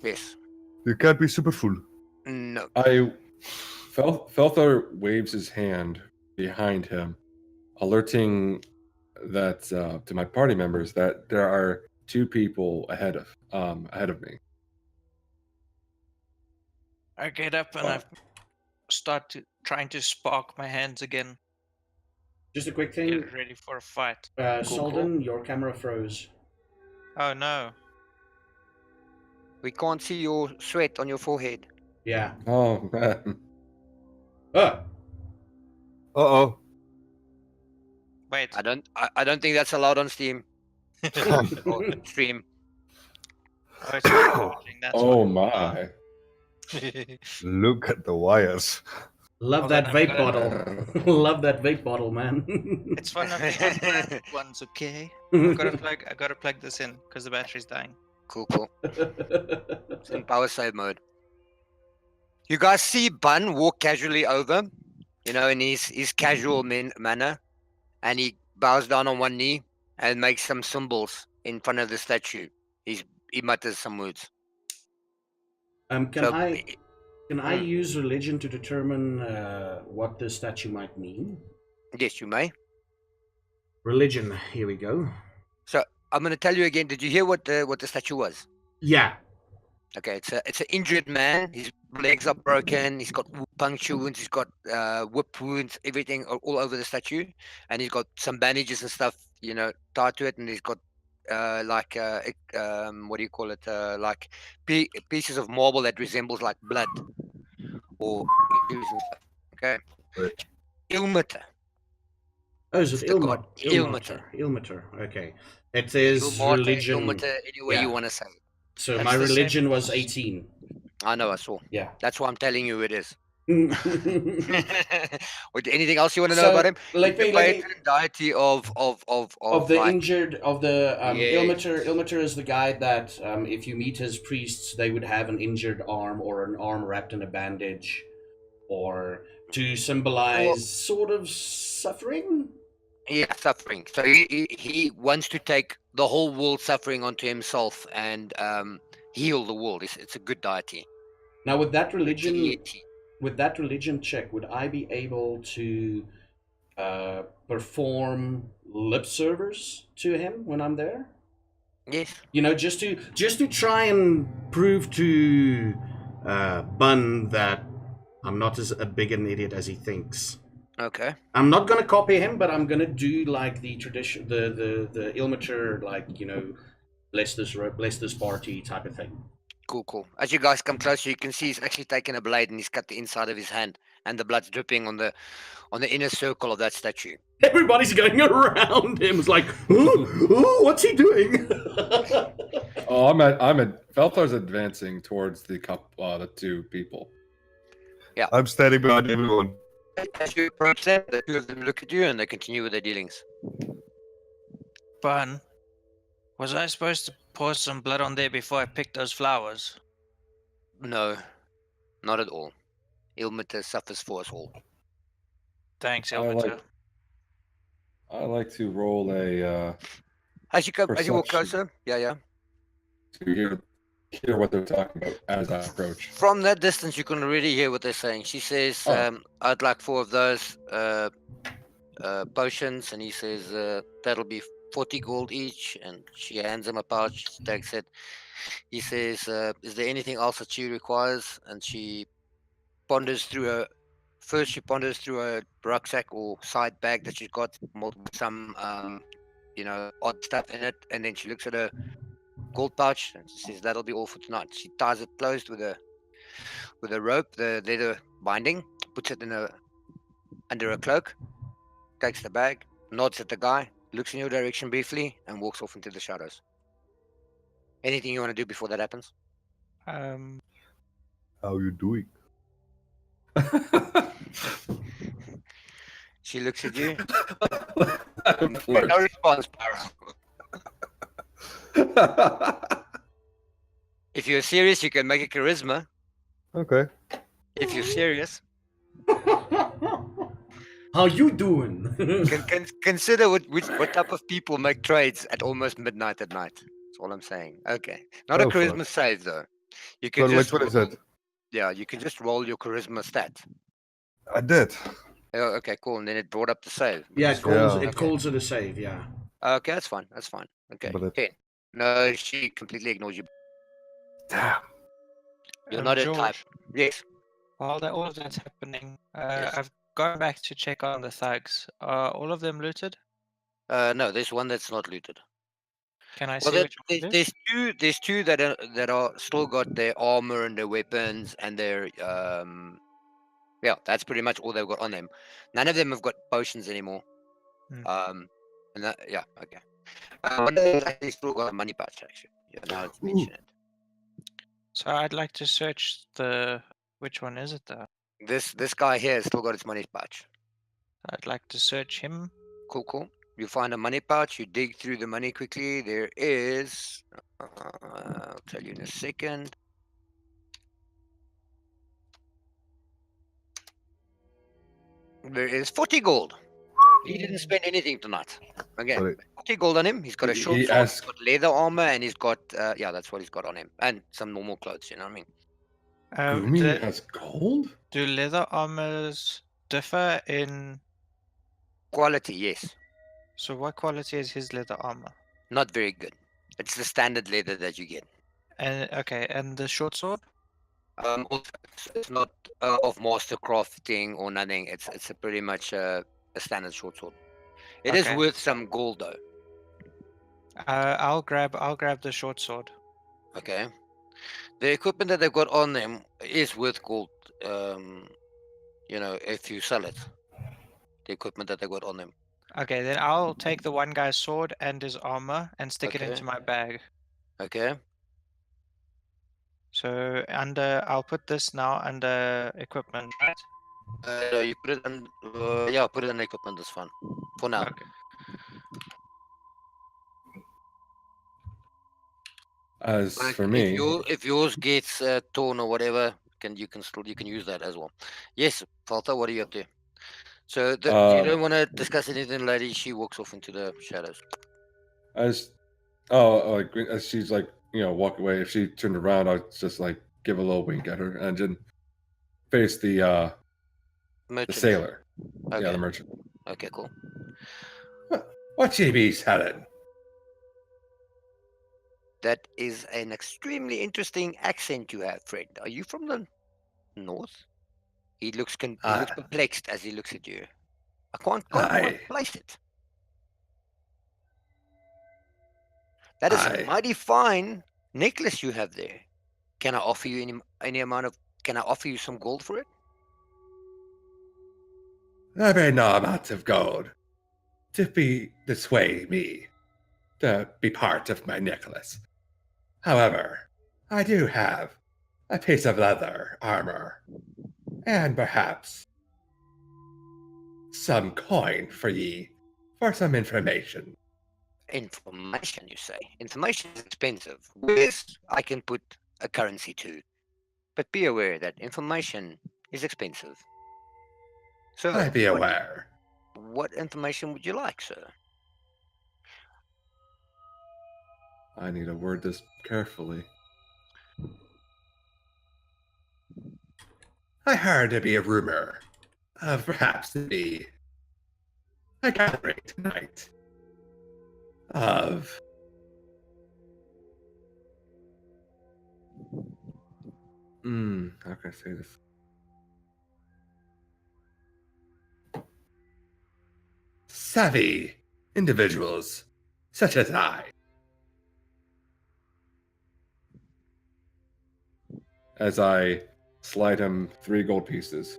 Yes. You can't be super full. No. Felthar waves his hand behind him, alerting that to my party members that there are 2 people ahead of me. I get up and I start trying to spark my hands again. Just a quick thing. Get ready for a fight. Solden, your camera froze. Oh no. We can't see your sweat on your forehead. Yeah. Oh man. Uh-oh. Wait. I don't think that's allowed on Steam or stream. Oh, it's recording, that's Oh why. my. Look at the wires. Love Hold that on, vape I'm bottle. Love that vape bottle, man. It's one of the unbranded ones, okay? I gotta plug this in because the battery's dying. Cool. It's in power save mode. You guys see Bun walk casually over, in his casual manner, and he bows down on one knee and makes some symbols in front of the statue. He mutters some words. Can I use religion to determine what the statue might mean? Yes, you may. Religion. Here we go. So I'm going to tell you again. Did you hear what the statue was? Yeah. Okay, it's an injured man. His legs are broken. He's got puncture wounds. He's got whip wounds. Everything all over the statue, and he's got some bandages and stuff, tied to it. And he's got what do you call it? Like pieces of marble that resembles like blood or injuries and stuff. Okay. Right. Ilmater. Oh, is it The god Ilmater? Ilmater. Okay. It is Ilmater, religion. Ilmater, any way you want to say it. So That's my the same religion was as- 18. I know, I saw. Yeah. That's why I'm telling you it is. Let Anything else you want to know about him? me, The patron deity of the like, injured of the Yes. Ilmater is the guy that if you meet his priests, they would have an injured arm or an arm wrapped in a bandage, or to symbolize sort of suffering. Yeah, suffering. So he wants to take the whole world suffering onto himself and heal the world. It's a good deity. Now, with that Deity. religion check, would I be able to perform lip service to him when I'm there? Yes. Just to try and prove to Bun that I'm not as big an idiot as he thinks. Okay. I'm not gonna copy him, but I'm gonna do like the tradition, the Ilmater, bless this party type of thing. Cool. As you guys come closer, you can see he's actually taken a blade and he's cut the inside of his hand, and the blood's dripping on the inner circle of that statue. Everybody's going around him. It's like, ooh, what's he doing? Oh, Felthar's advancing towards the 2 people. I'm standing behind everyone. As you approach them, the two of them look at you and they continue with their dealings. Bun, was I supposed to pour some blood on there before I picked those flowers? No, not at all. Ilmater suffers for us all. Thanks, I Elvita. like to roll a As you walk Perception. closer, yeah. to hear what they're talking about as I approach. From that distance, you can already hear what they're saying. She says, Oh. "I'd like 4 of those potions," and he says, "That'll be 40 gold each." And she hands him a pouch. He takes it. He says, "Is there anything else that she requires?" And she ponders through a. First, she ponders through a rucksack or side bag that she's got with some, odd stuff in it, and then she looks at her gold pouch and she says, "That'll be all for tonight." She ties it closed with a rope, the leather binding, puts it under a cloak, takes the bag, nods at the guy, looks in your direction briefly, and walks off into the shadows. Anything you want to do before that happens? How you doing? She looks at you. Flirt. No response, Para. If you're serious, you can make a charisma. Okay. If you're serious, How you doing? consider what type of people make trades at almost midnight at night. That's all I'm saying. Okay, not a Go for it. charisma save though. You can But just which one is it? Yeah, you can just roll your charisma stat. I did. Oh, okay, cool. And then it brought up the save. Yeah, Yeah. it calls it a save, yeah. Okay, that's fine. That's fine. Okay, But it- 10. No, she completely ignores you. Damn. You're not a George, type. Yes. While all of that's happening, Yes. I've gone back to check on the thugs. Are all of them looted? No, there's one that's not looted. Can I Well, see which one it is? there's two that are still got their armor and their weapons and their yeah, that's pretty much all they've got on them. None of them have got potions anymore. Hmm. And that, yeah, okay. One of them actually still got a money pouch actually. Yeah, now it's mentioned it. So I'd like to search the. Which one is it though? This guy here has still got his money pouch. I'd like to search him. Cool. You find a money pouch. You dig through the money quickly. There is. I'll tell you in a second. There is 40 gold. He didn't spend anything tonight. Okay, Sorry. 40 gold on him. He's got a short He sword. asked- He's got leather armor, and he's got yeah, that's what he's got on him, and some normal clothes. You know what I mean? Gumi has gold? Do leather armors differ in? Quality, yes. So what quality is his leather armor? Not very good. It's the standard leather that you get. And okay, and the short sword? Also, it's not of master crafting or nothing. It's a pretty much a standard short sword. It is Okay. worth some gold though. I'll grab the short sword. Okay. The equipment that they've got on them is worth gold. If you sell it, the equipment that they got on them. Okay, then I'll take the one guy's sword and his armor and stick it Okay. into my bag. Okay. So I'll put this now under equipment, right? No, you put it on. Yeah, put it on equipment. That's fine for now. Okay. As Like, for me, if yours gets torn or whatever, you can use that as well. Yes, Falta, what are you up to? So you don't want to discuss anything, lady. She walks off into the shadows. as she's like, walk away. If she turned around, I'd just like give a little wink at her and then face the Merchant. sailor. Okay. Yeah, the merchant. Okay, cool. What you be selling? That is an extremely interesting accent you have, friend. Are you from the north? He looks perplexed as he looks at you. I can't quite Aye. place it. That is Aye. a mighty fine necklace you have there. Can I offer you any amount of? Can I offer you some gold for it? There be no amount of gold to be sway me to be part of my necklace. However, I do have a piece of leather armor, and perhaps some coin for ye for some information. Information, you say? Information is expensive. Yes, I can put a currency to. But be aware that information is expensive. So, I be aware. what information would you like, sir? I need to word this carefully. I heard there be a rumor of perhaps there be a gathering tonight of how can I say this? Savvy individuals such as I. As I slide him 3 gold pieces.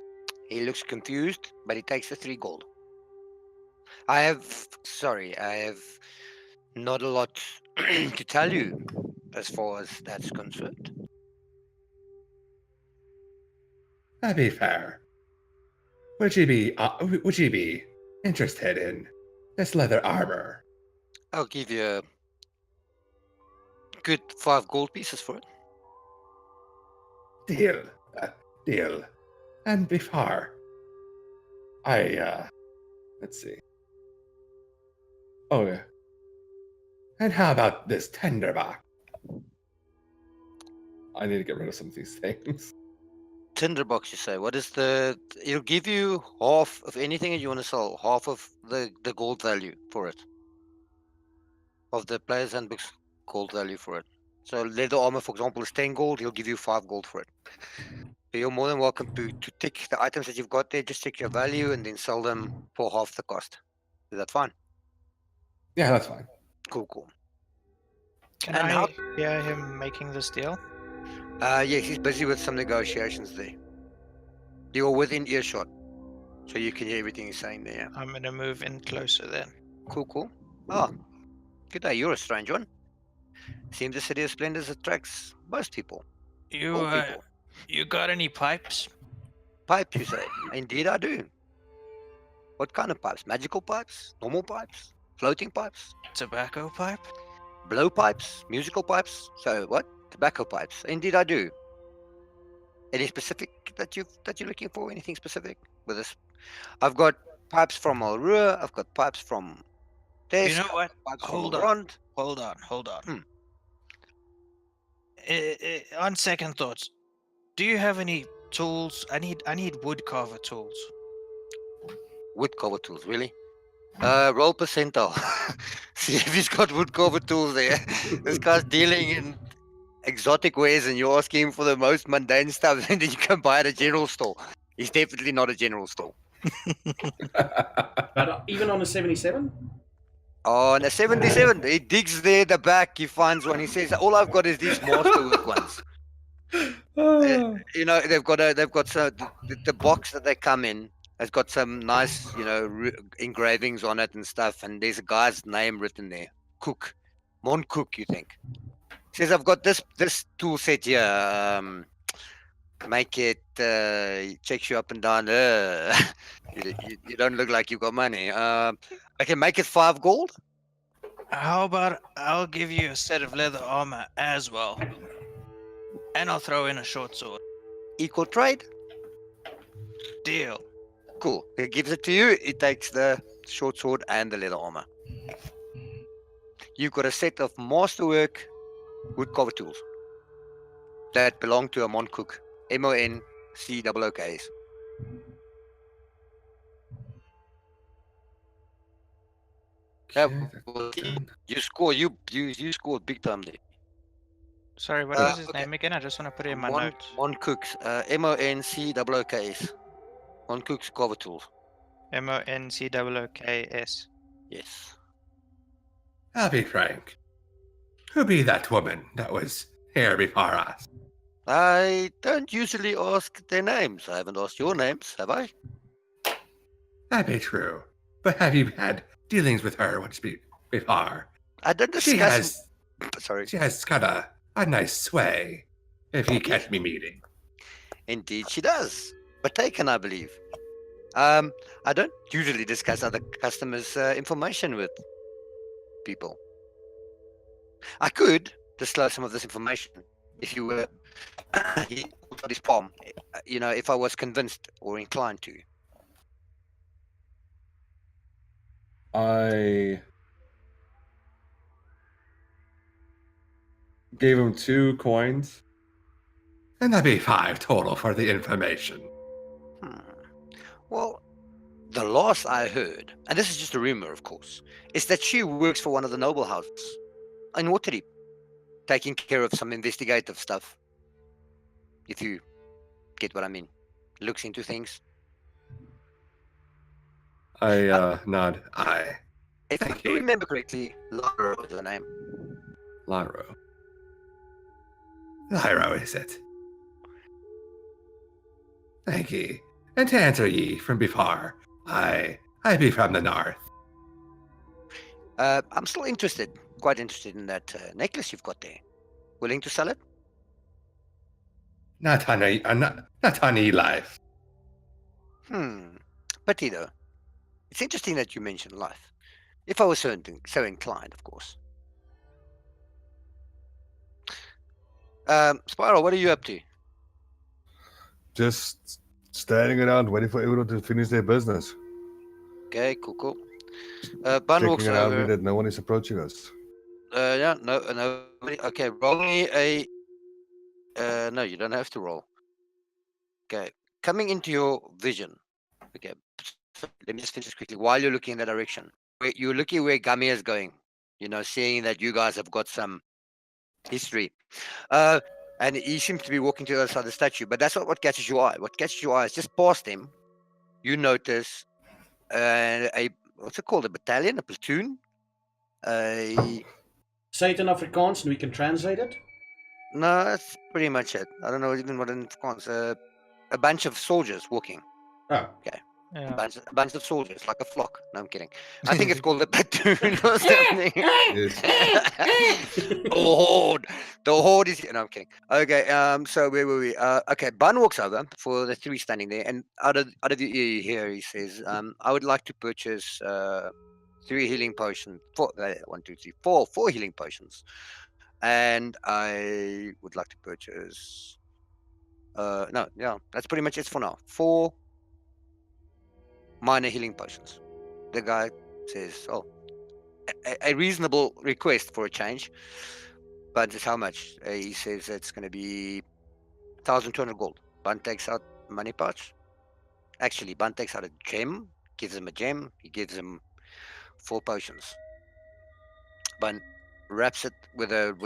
He looks confused, but he takes the 3 gold. I have not a lot to tell you as far as that's concerned. That'd be fair. Would you be interested in this leather armor? I'll give you a good 5 gold pieces for it. Deal. Deal. And before let's see. Oh yeah. And how about this tinderbox? I need to get rid of some of these things. Tinderbox, you say? What is the? It'll give you half of anything that you want to sell. Half of the gold value for it. Of the player's handbook's gold value for it. So leather armor, for example, is 10 gold. He'll give you 5 gold for it. So you're more than welcome to tick the items that you've got there. Just tick your value and then sell them for half the cost. Is that fine? Yeah, that's fine. Cool. Can And I how- hear him making this deal? Yes, he's busy with some negotiations there. You're within earshot, so you can hear everything he's saying there. Yeah. I'm gonna move in closer then. Cool. Oh, good day. You're a strange one. Seems the City of Splendors attracts most people. You All people. you got any pipes? Pipes, you say? Indeed, I do. What kind of pipes? Magical pipes? Normal pipes? Floating pipes? Tobacco pipe? Blow pipes? Musical pipes? So what? Tobacco pipes? Indeed, I do. Any specific that you're looking for? Anything specific with this? I've got pipes from Alrua. I've got pipes from Desk. You know what? Pipes Hold from on. Rond. Hold on. Hmm. On second thoughts, do you have any tools? I need wood carver tools. Wood cover tools, really? Roll percentile. See if he's got wood cover tools there. This guy's dealing in exotic wares and you're asking him for the most mundane stuff and then you can buy at a general store. He's definitely not a general store. But even on a 77? Oh, and a 77, he digs there at the back, he finds one. He says, all I've got is these masterwork ones. You know, they've got some, the box that they come in has got some nice, you know, engravings on it and stuff. And there's a guy's name written there. Cook. Mon Cook, you think. Says, I've got this tool set here. Make it, checks you up and down. You don't look like you've got money. I can make it 5 gold. How about I'll give you a set of leather armor as well, and I'll throw in a short sword. Equal trade. Deal. Cool. He gives it to you. He takes the short sword and the leather armor. You've got a set of masterwork wood cover tools that belong to a Mon Cook. MONCOOKs. Okay, that's done. You scored big time there. Sorry, what was his okay. name again? I just want to put it in my Mon notes. Cooks. MONCOOKs. Mon Cooks cover tools. MONCOOKS. Yes. I'll be frank. Who be that woman that was here before us? I don't usually ask their names. I haven't asked your names, have I? That be true. But have you had dealings with her once before? I don't She discuss. has Sorry. she has got a nice sway, if you catch me meeting. Indeed, she does. But taken, I believe. I don't usually discuss other customers' information with people. I could disclose some of this information if you were he pulls out his palm. If I was convinced or inclined to. I gave him 2 coins. And that'd be 5 total for the information. Well, the last I heard, and this is just a rumor, of course, is that she works for one of the noble houses in Waterdeep, taking care of some investigative stuff. If you get what I mean, looks into things. I nod. Aye. If Thank I you. remember correctly, Lara was the name. Lyro. Lyro, is it? Thank ye. And to answer ye from before, I be from the north. I'm still interested, quite interested in that necklace you've got there. Willing to sell it? Not on ye life. Pity though. It's interesting that you mentioned life. If I was so inclined, of course. Spiral, what are you up to? Just standing around waiting for everyone to finish their business. Okay, cool. Bun walks Checking around me over. that no one is approaching us. Yeah, nobody. Okay, roll me a. No, you don't have to roll. Okay, coming into your vision. Okay, so let me just finish quickly. While you're looking in that direction, you're looking where Gummy is going. Seeing that you guys have got some history. And he seems to be walking to the other side of the statue, but that's not what catches your eye. What catches your eye is just past him. You notice what's it called? A battalion, a platoon. Say it in Afrikaans and we can translate it. No, that's pretty much it. I don't know even what in Afrikaans. A bunch of soldiers walking. Oh. Okay. Yeah. A bunch of soldiers, like a flock. No, I'm kidding. I think it's called a platoon or something. Yes. The horde. The horde is. No, I'm kidding. Okay. So where were we? Okay. Bun walks over for the 3 standing there, and out of the ear you hear he says, "I would like to purchase 3 healing potions. 4, 1, 2, 3, 4 healing potions, and I would like to purchase. No, yeah, that's pretty much it for now. 4 minor healing potions." The guy says, "Oh, a reasonable request for a change, but it's how much?" He says it's going to be 1,200 gold. Bun takes out money pouch. Actually, Bun takes out a gem, gives him a gem. He gives him 4 potions. Bun wraps it with a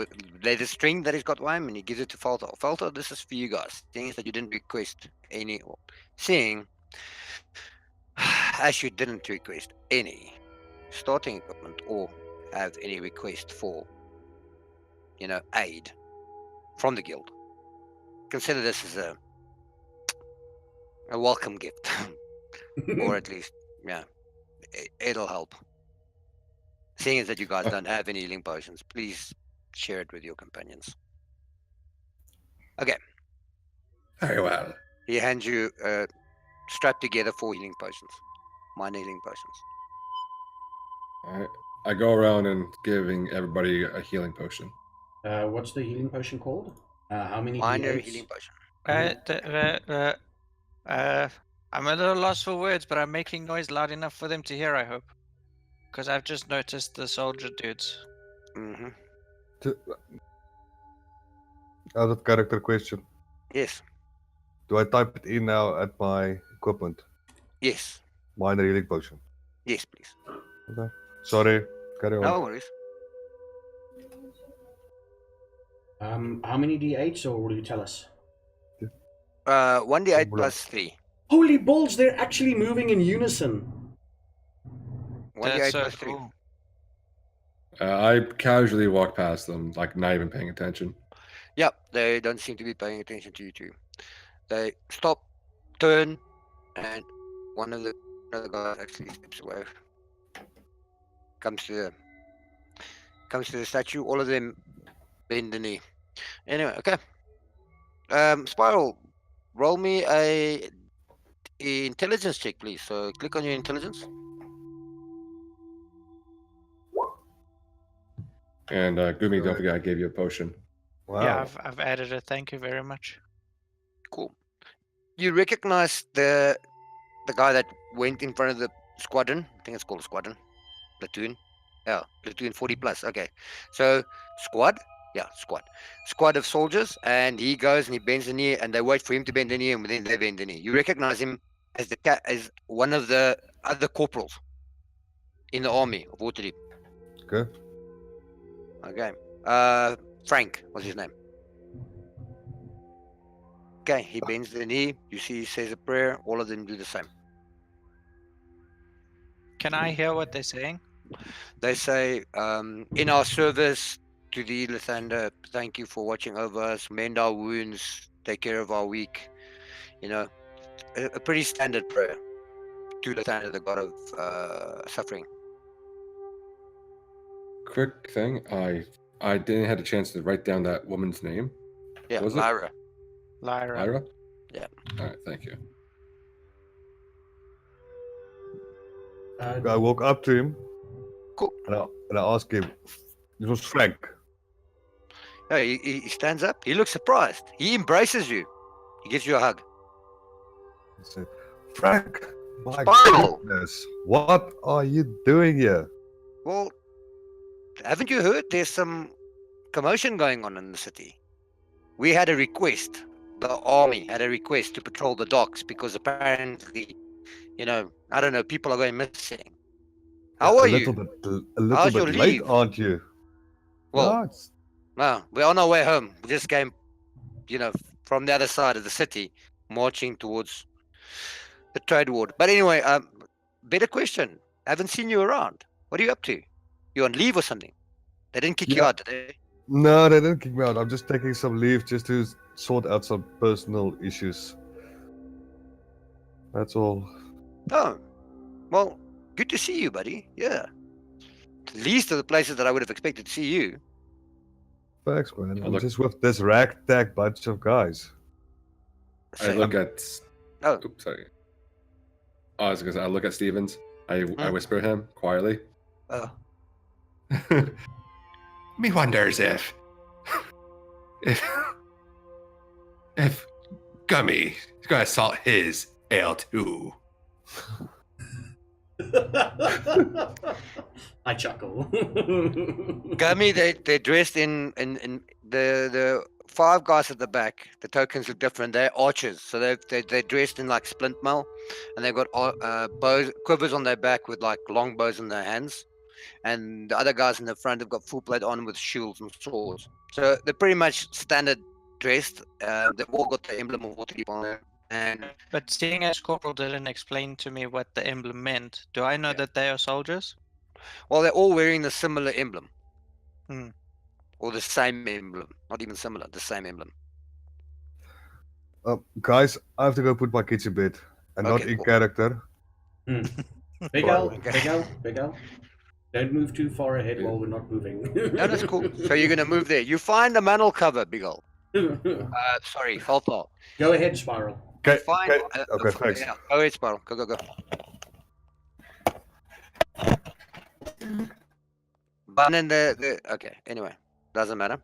leather string that he's got with him, and he gives it to Falter. Falter, this is for you guys. Seeing that you didn't request any, seeing as you didn't request any starting equipment or have any request for, aid from the guild, consider this as a welcome gift, or at least, yeah, it'll help. Seeing as that you guys don't have any healing potions, please share it with your companions. Okay. Very well. He hands you strapped together 4 healing potions, minor healing potions. Alright. I go around and giving everybody a healing potion. What's the healing potion called? How many Minor D8s? healing potion. I'm a little lost for words, but I'm making noise loud enough for them to hear, I hope. Because I've just noticed the soldier dudes. Mm-hmm. Out of character question. Yes. Do I type it in now at my equipment? Yes. Minor healing potion. Yes, please. Okay. Sorry. Carry on. No worries. How many D8s, or will you tell us? 1d8 plus 3. Holy balls, they're actually moving in unison. 1d8 That's so plus 3. cool. I casually walk past them, like not even paying attention. Yep, they don't seem to be paying attention to you too. They stop, turn, and one of the guys actually steps away. Comes to the statue. All of them bend the knee. Anyway, okay. Spiral, roll me a intelligence check, please. So click on your intelligence. And Gumi, don't forget I gave you a potion. Wow. Yeah, I've added it. Thank you very much. Cool. You recognize the guy that went in front of the squadron. I think it's called a squadron. Platoon. Yeah, platoon 40 plus. Okay. So squad. Yeah, squad. Squad of soldiers, and he goes and he bends the knee, and they wait for him to bend the knee, and then they bend the knee. You recognize him as as one of the other corporals in the army of Waterdeep. Okay. Okay. Frank was his name. Okay, he bends the knee. You see, he says a prayer. All of them do the same. Can I hear what they're saying? They say, in our service to the Lathander, thank you for watching over us, mend our wounds, take care of our weak. You know, a pretty standard prayer to Lathander, the god of suffering. Quick thing, I didn't have a chance to write down that woman's name. Yeah, Was it? Lyra. Lyra. Lyra? Yeah. All right, thank you. I walk up to him. Cool. And I ask him, it was Frank. Yeah, he stands up. He looks surprised. He embraces you. He gives you a hug. He said, Frank, my Spiral. goodness, what are you doing here? Well, haven't you heard there's some commotion going on in the city? We had a request. The army had a request to patrol the docks because apparently, you know, I don't know, people are going missing. How are a little you? bit, a little How's bit your late, leave? aren't you? Well, No, it's- no, we're on our way home. We just came, you know, from the other side of the city, marching towards the trade ward. But anyway, better question. I haven't seen you around. What are you up to? You on leave or something? They didn't kick you Yeah. out, did they? no, they didn't kick me out. I'm just taking some leave just to sort out some personal issues. That's all. Oh, well, good to see you, buddy. Yeah. Least of the places that I would have expected to see you. Thanks, man. Oh, I'm look. just with this ragtag bunch of guys. I Say, look at. Oh. Oops, sorry. Oh, I was gonna say, I look at Stevens. I whisper him quietly. Oh. Me wonders if if Gummy is gonna salt his ale too. I chuckle. Gummy, they're dressed in the five guys at the back. The tokens look different. They're archers, so they're dressed in like splint mail, and they've got bows, quivers on their back with like long bows in their hands. And the other guys in the front have got full plate on with shields and swords. So they're pretty much standard dressed. They've all got the emblem of Waterdeep on them. And But seeing as Corporal didn't explain to me what the emblem meant, do I know Yeah. that they are soldiers? well, they're all wearing the similar emblem. Hmm. Or the same emblem. Not even similar, the same emblem. Guys, I have to go put my kids in bed. And not Okay, in cool. character. Big L, Okay. Big L, Big L. Don't move too far ahead while we're not moving. No, that's cool. So you're going to move there. You find the mantle cover, Big Ol. Sorry, Falthal. Go ahead, Spiral. Okay, Find, okay, thanks. Yeah, go ahead, Spiral. Go. Bun in the. Okay, anyway. Doesn't matter.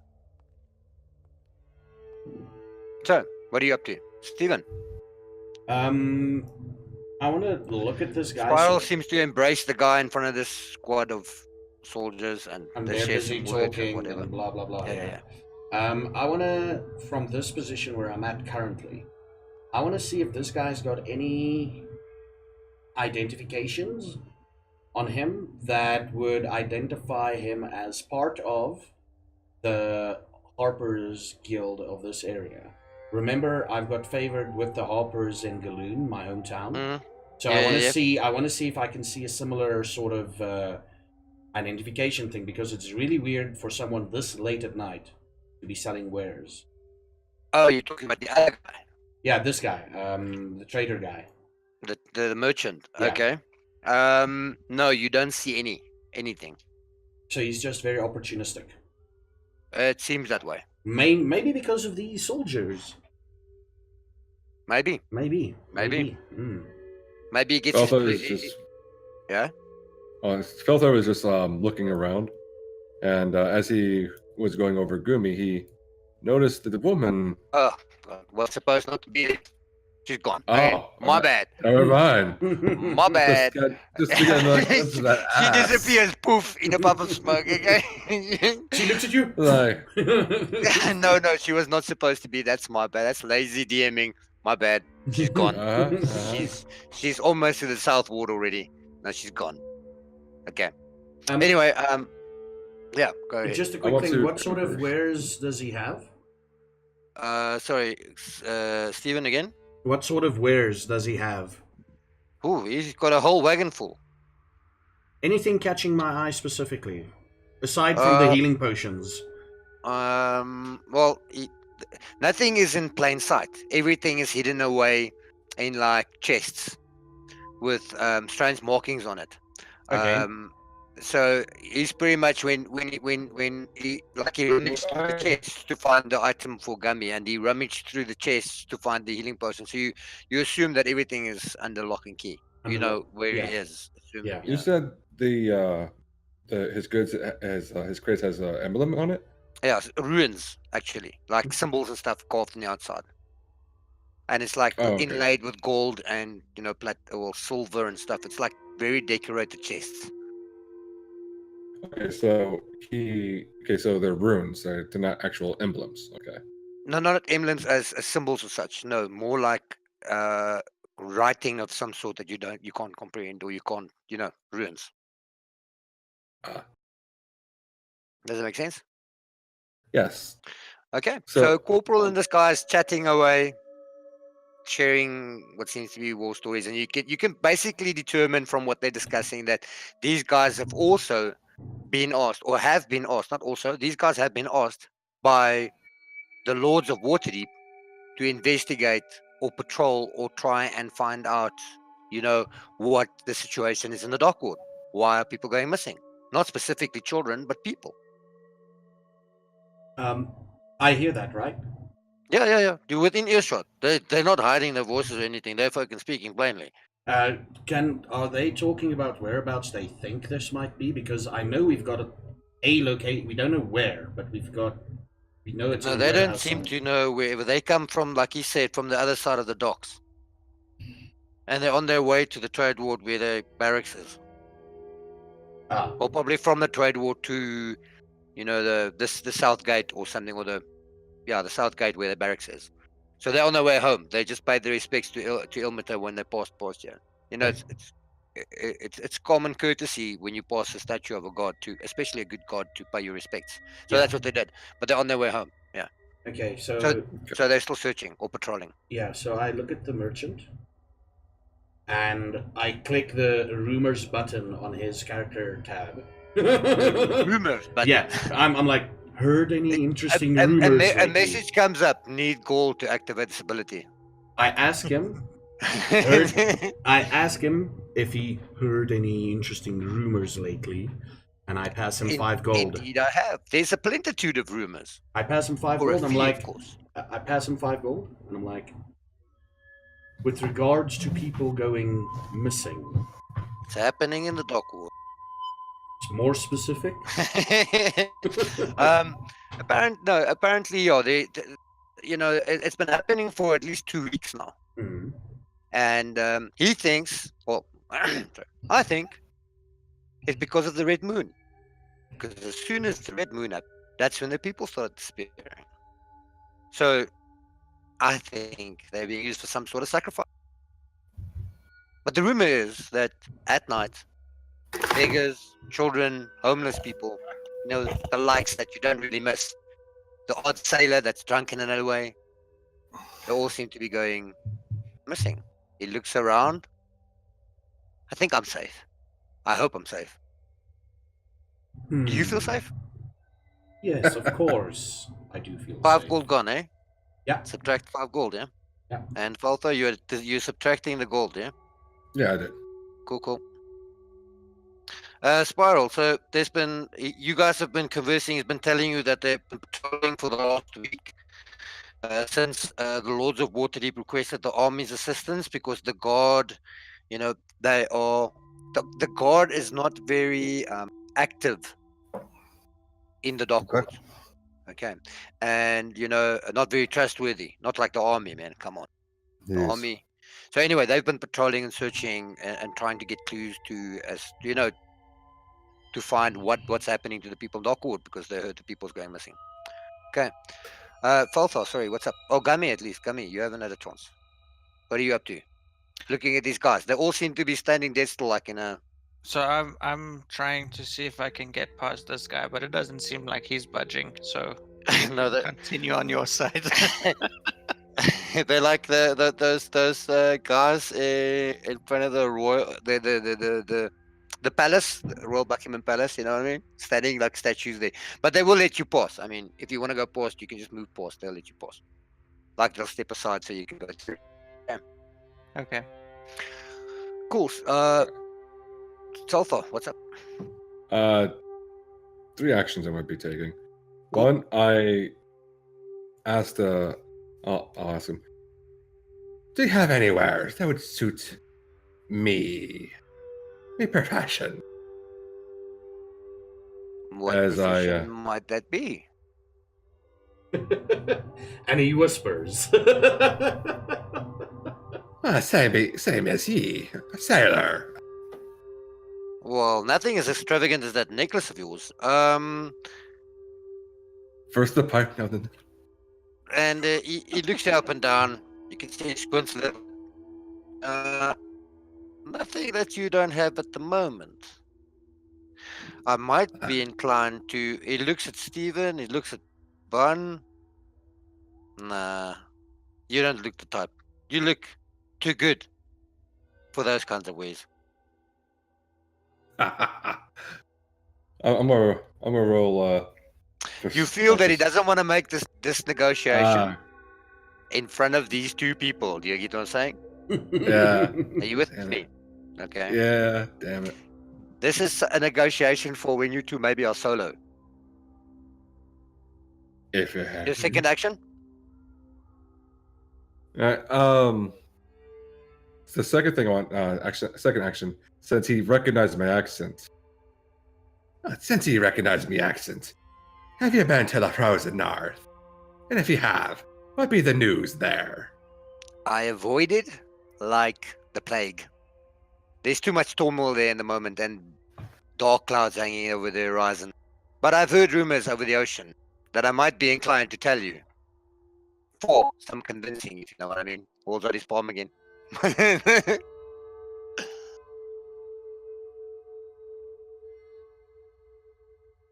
So, what are you up to? Steven? I want to look at this guy. Spiral seems to embrace the guy in front of this squad of soldiers and and they they're share busy some words and talking whatever. and blah blah blah. Yeah. I want to, from this position where I'm at currently, I want to see if this guy's got any identifications on him that would identify him as part of the Harpers Guild of this area. Remember, I've got favored with the Harpers in Galoon, my hometown. Mhm. So Yeah, I want to yeah. see. I want to see if I can see a similar sort of identification thing, because it's really weird for someone this late at night to be selling wares. Oh, you're talking about the other guy, Yeah, this guy, the trader guy. the merchant. Yeah. Okay. No, you don't see anything. So he's just very opportunistic. It seems that way. Maybe because of these soldiers. Maybe. Maybe. Maybe. Hmm. Maybe he gets his Feltho is just. yeah. Feltho is just looking around, and as he was going over Gumi, he noticed that the woman. Oh, God, was supposed not to be there. She's gone. Oh, Okay, my bad. Never mind. My bad. Just to get another glimpse of that She ass. disappears, poof, in a puff of smoke. Okay. She looked at you. Like, No, she was not supposed to be. That's my bad. That's lazy DMing. My bad. She's gone. She's almost to the south ward already. No, she's gone. Okay. Anyway, yeah, go ahead. Just a quick want thing. to What sort of converse. wares does he have? Sorry, Steven again. What sort of wares does he have? Ooh, he's got a whole wagon full. Anything catching my eye specifically, aside from the healing potions? Well, nothing is in plain sight. Everything is hidden away in like chests with strange markings on it. Okay. So he's pretty much when he rummaged through the chest to find the item for Gummy, and he rummaged through the chest to find the healing potion. So you assume that everything is under lock and key. You know where yeah. he is. Assume, Yeah. you said his goods has his crates has an emblem on it. Yeah, ruins actually, like symbols and stuff carved on the outside, and it's like Oh, okay. inlaid with gold and or silver and stuff. It's like very decorated chests. Okay, so so they're runes. They're not actual emblems. Okay. No, not emblems as symbols or such. No, more like writing of some sort that you can't comprehend, or you can't, runes. Ah. Does that make sense? Yes. Okay. So- So Corporal in disguise chatting away, sharing what seems to be war stories, and you can basically determine from what they're discussing that these guys have also been asked, or have been asked, not also, these guys have been asked by the Lords of Waterdeep to investigate or patrol or try and find out, what the situation is in the Dark Ward. Why are people going missing? Not specifically children, but people. I hear that, right? Yeah. You're within earshot. They're not hiding their voices or anything. They're fucking speaking plainly. Are they talking about whereabouts they think this might be? Because I know we've got a locate. We don't know where, but we know it's. No, in a they don't warehouse seem somewhere. to know wherever they come from. Like he said, from the other side of the docks, and they're on their way to the trade ward where the barracks is, Ah, or probably from the trade ward to, the south gate or something, or the south gate where the barracks is. So they're on their way home. They just paid their respects to Ilmater when they passed here. It's common courtesy when you pass a statue of a god, especially a good god, to pay your respects. So Yeah. that's what they did. But they're on their way home. Yeah. okay. So So they're still searching or patrolling. yeah. So I look at the merchant, and I click the rumors button on his character tab. Rumors, but Yeah, I'm like, heard any interesting a rumors? a lately? message comes up. Need gold to activate this ability. I ask him. I ask him if he heard any interesting rumors lately, and I pass him 5 gold. Indeed, I have. There's a plentitude of rumors. I pass him 5 Or a gold. I'm fee, like, of course. I pass him 5 gold, and I'm like, with regards to people going missing, It's happening in the Dark Ward. it's more specific. Apparently, yeah. It's been happening for at least 2 weeks now, Mhm. and he thinks, well, I think it's because of the red moon. Because as soon as the red moon up, that's when the people started disappearing. So, I think they're being used for some sort of sacrifice. But the rumor is that at night, beggars, children, homeless people, the likes that you don't really miss, the odd sailor that's drunk in another way, they all seem to be going missing. He looks around. I think I'm safe. I hope I'm safe. Do you feel safe? Yes, of course. I do feel 5 safe. gold gone, eh? Yeah. Subtract 5 gold, yeah? Yeah. And Faltho, you're subtracting the gold, yeah? Yeah, I did. Cool. Spiral, so you guys have been conversing, he's been telling you that they've been patrolling for the last week. since the Lords of Waterdeep requested the army's assistance because the guard, they are the guard is not very active in the Dark Okay. Lords. Okay, and not very trustworthy. Not like the army, man. Come on, the Yes. army. So anyway, they've been patrolling and searching and trying to get clues to to find what's happening to the people in Darkwood because they heard the people's going missing. Okay. Falfa, sorry, what's up? Oh, Gummy, at least. Gummy, you haven't had a chance. What are you up to? Looking at these guys. They all seem to be standing dead still, like in a. So I'm trying to see if I can get past this guy, but it doesn't seem like he's budging. So you No, can continue on your side. they're like those guys in front of the royal the palace, the Royal Buckingham Palace. You know what I mean? Standing like statues there, but they will let you pass. I mean, if you want to go past, you can just move past. They'll let you pass. Like they'll step aside so you can go through. Okay. Cool. Sulfur, what's up? 3 actions I might be taking. Cool. One, I asked I'll ask him. Do you have anywhere that would suit me profession? What As I, profession might that be? And he whispers. Same as ye, a sailor. Well, nothing as extravagant as that necklace of yours. First the pipe, now then. And he looks you up and down. You can see he squints a little. Nothing that you don't have at the moment. I might be inclined to. He looks at Steven, he looks at Bun. Nah, you don't look the type. You look too good for those kinds of ways. I'm gonna roll. You feel that he doesn't want to make this negotiation in front of these two people. Do you get what I'm saying? Yeah. Are you with Damn me? it. Okay. Yeah, damn it. This is a negotiation for when you two maybe are solo. If it happens. Your second action? Alright, the second thing I want, second action, since he recognized my accent. Since he recognized my accent, have you been to the frozen north? And if you have, what be the news there? I avoided like the plague. There's too much turmoil there in the moment and dark clouds hanging over the horizon. But I've heard rumors over the ocean that I might be inclined to tell you. For some convincing, if you know what I mean. Holds out his palm again.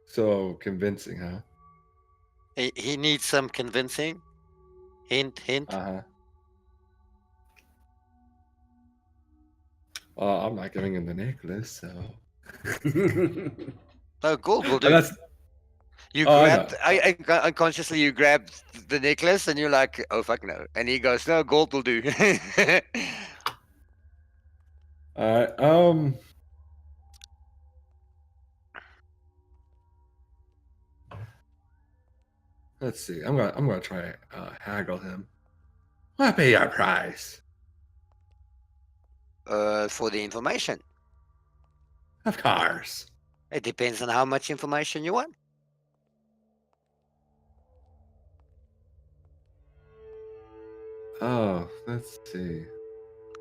So convincing, huh? He needs some convincing. Hint, hint. Uh-huh. I'm not giving him the necklace, so. No, gold will do. And that's You Oh, I grabbed, unconsciously you grab the necklace and you're like, oh fuck no. And he goes, no, gold will do. alright. Let's see. I'm gonna try haggle him. What be your price? For the information. Of course. It depends on how much information you want. Oh, let's see.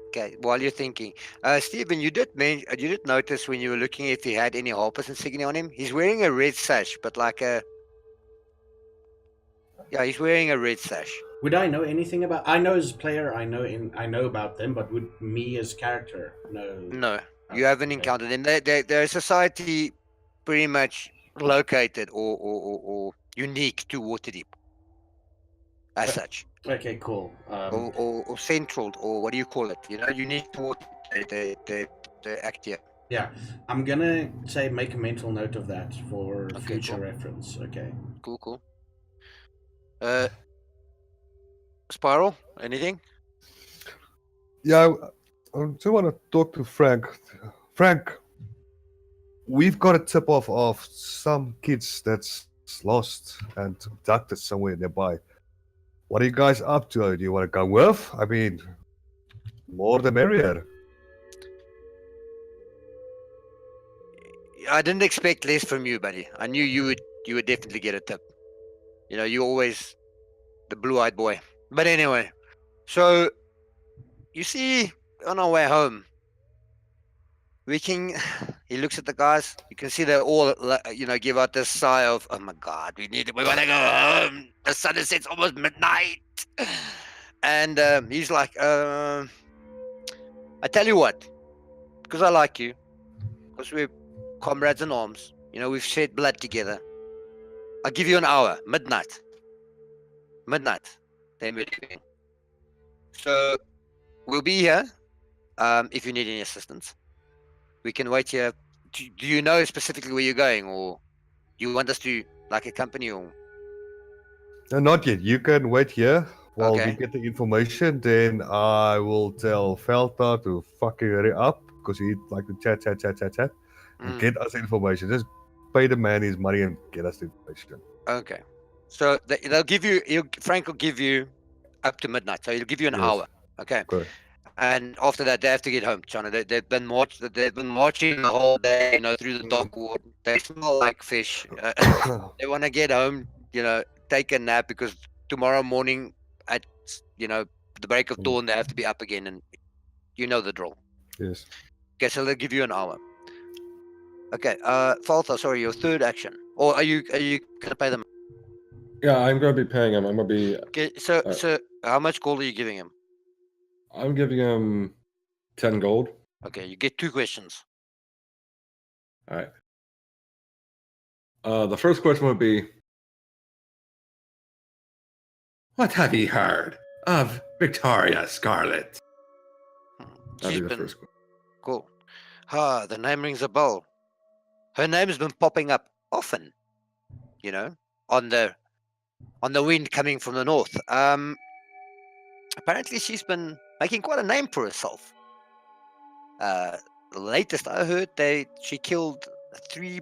Okay, while you're thinking, Stephen, you did notice when you were looking if he had any harpers insignia on him. He's wearing a red sash, but like he's wearing a red sash. Would I know anything about? I know as a player, I know about them, but would me as character know? No, you haven't encountered them. They're a society pretty much located or unique to Waterdeep, as such. Okay, cool. Or central, or what do you call it? Unique to Waterdeep. They act here. Yeah, I'm gonna say make a mental note of that for Okay, future cool. reference. Okay. Cool. Spiral, anything? Yeah, I just want to talk to Frank. Frank, we've got a tip off of some kids that's lost and abducted somewhere nearby. What are you guys up to? Do you want to go with? I mean, more the merrier. I didn't expect less from you, buddy. I knew you would definitely get a tip. You know, you're always the blue-eyed boy. But anyway, so you see, on our way home, we can. He looks at the guys. You can see they all, give out this sigh of, "Oh my God, we want to go home. The sun is it's almost midnight." And he's like, "I tell you what, because I like you, because we're comrades in arms. You know, we've shed blood together. I'll give you an hour, midnight. Then we're leaving. So we'll be here. If you need any assistance, we can wait here. Do you know specifically where you're going, or do you want us to accompany you? No, not yet. You can wait here while we Okay. get the information. Then I will tell Felta to fucking hurry up because he'd like to chat, and Mm, get us information. Just pay the man his money and get us the information. okay. So they'll give you. Frank will give you up to midnight. So he'll give you an Yes. hour. Okay. Okay. And after that, they have to get home, China. They've been marching the whole day, through the dock ward. They smell like fish. They want to get home, take a nap because tomorrow morning at the break of dawn they have to be up again, and you know the drill. Yes. Okay, so they'll give you an hour. Okay, Falta, sorry, your third action, or are you gonna pay them? Yeah, I'm going to be paying him. I'm going to be. Okay, so how much gold are you giving him? I'm giving him 10 gold. Okay, you get 2 questions. All right. The first question would be, what have ye heard of Victoria Scarlet? That'd She's be the been first question. cool. The name rings a bell. Her name's been popping up often, on the wind coming from the north. Apparently she's been making quite a name for herself. The latest I heard, she killed 3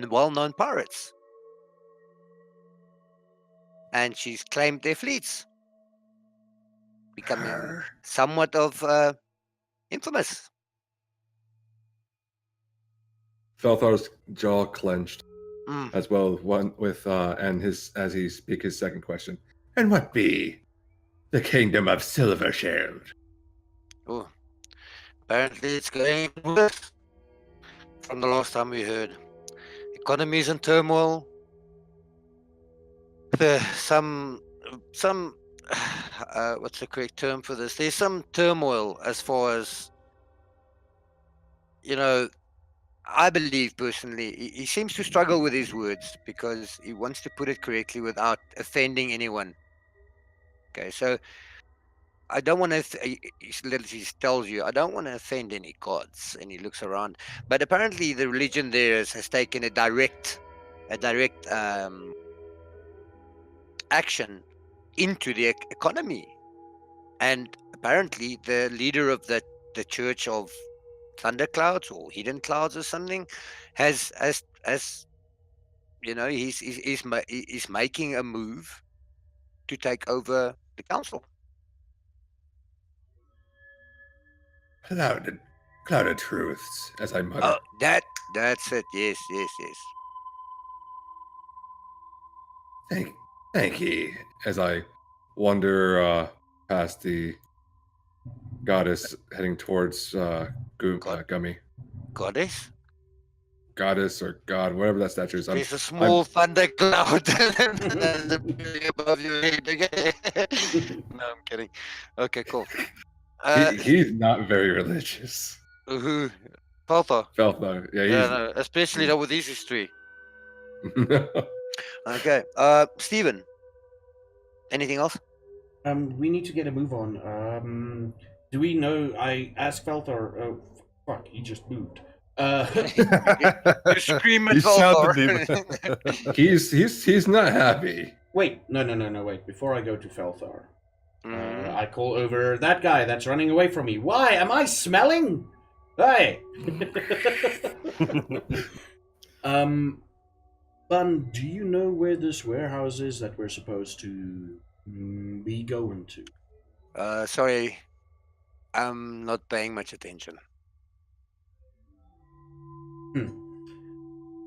well-known pirates, and she's claimed their fleets, becoming somewhat of infamous. Felthar's jaw clenched Mm. as well. As he speaks his second question. And what be the kingdom of Silver Shield? Oh, apparently it's going worse from the last time we heard. Economy's in turmoil. Some what's the correct term for this? There's some turmoil as far as I believe personally. He seems to struggle with his words because he wants to put it correctly without offending anyone. Okay, so I don't want to. He literally tells you, I don't want to offend any gods, and he looks around. But apparently, the religion there has taken a direct action into the economy, and apparently, the leader of the Church of Thunderclouds or Hidden Clouds or something has he's making a move to take over the council. Clouded truths, as I mutter. Oh, that's it. Yes. Thank ye. As I wander past the goddess heading towards Gummy. Goddess? Goddess or god, whatever that statue is. There's a small thundercloud above your head. Okay? No, I'm kidding. Okay, cool. He's not very religious. Who? Falta. Feltha. Yeah, Yeah, no, especially with his history. Okay. Steven. Anything else? We need to get a move on. Do we know? I asked Felthar. Oh, fuck! He just moved. You scream at You shouted Falta. he's not happy. Wait, no, wait. Before I go to Felthar, Mhm. I call over that guy that's running away from me. Why? Am I smelling? Hey! Bun, do you know where this warehouse is that we're supposed to We going to. Sorry, I'm not paying much attention.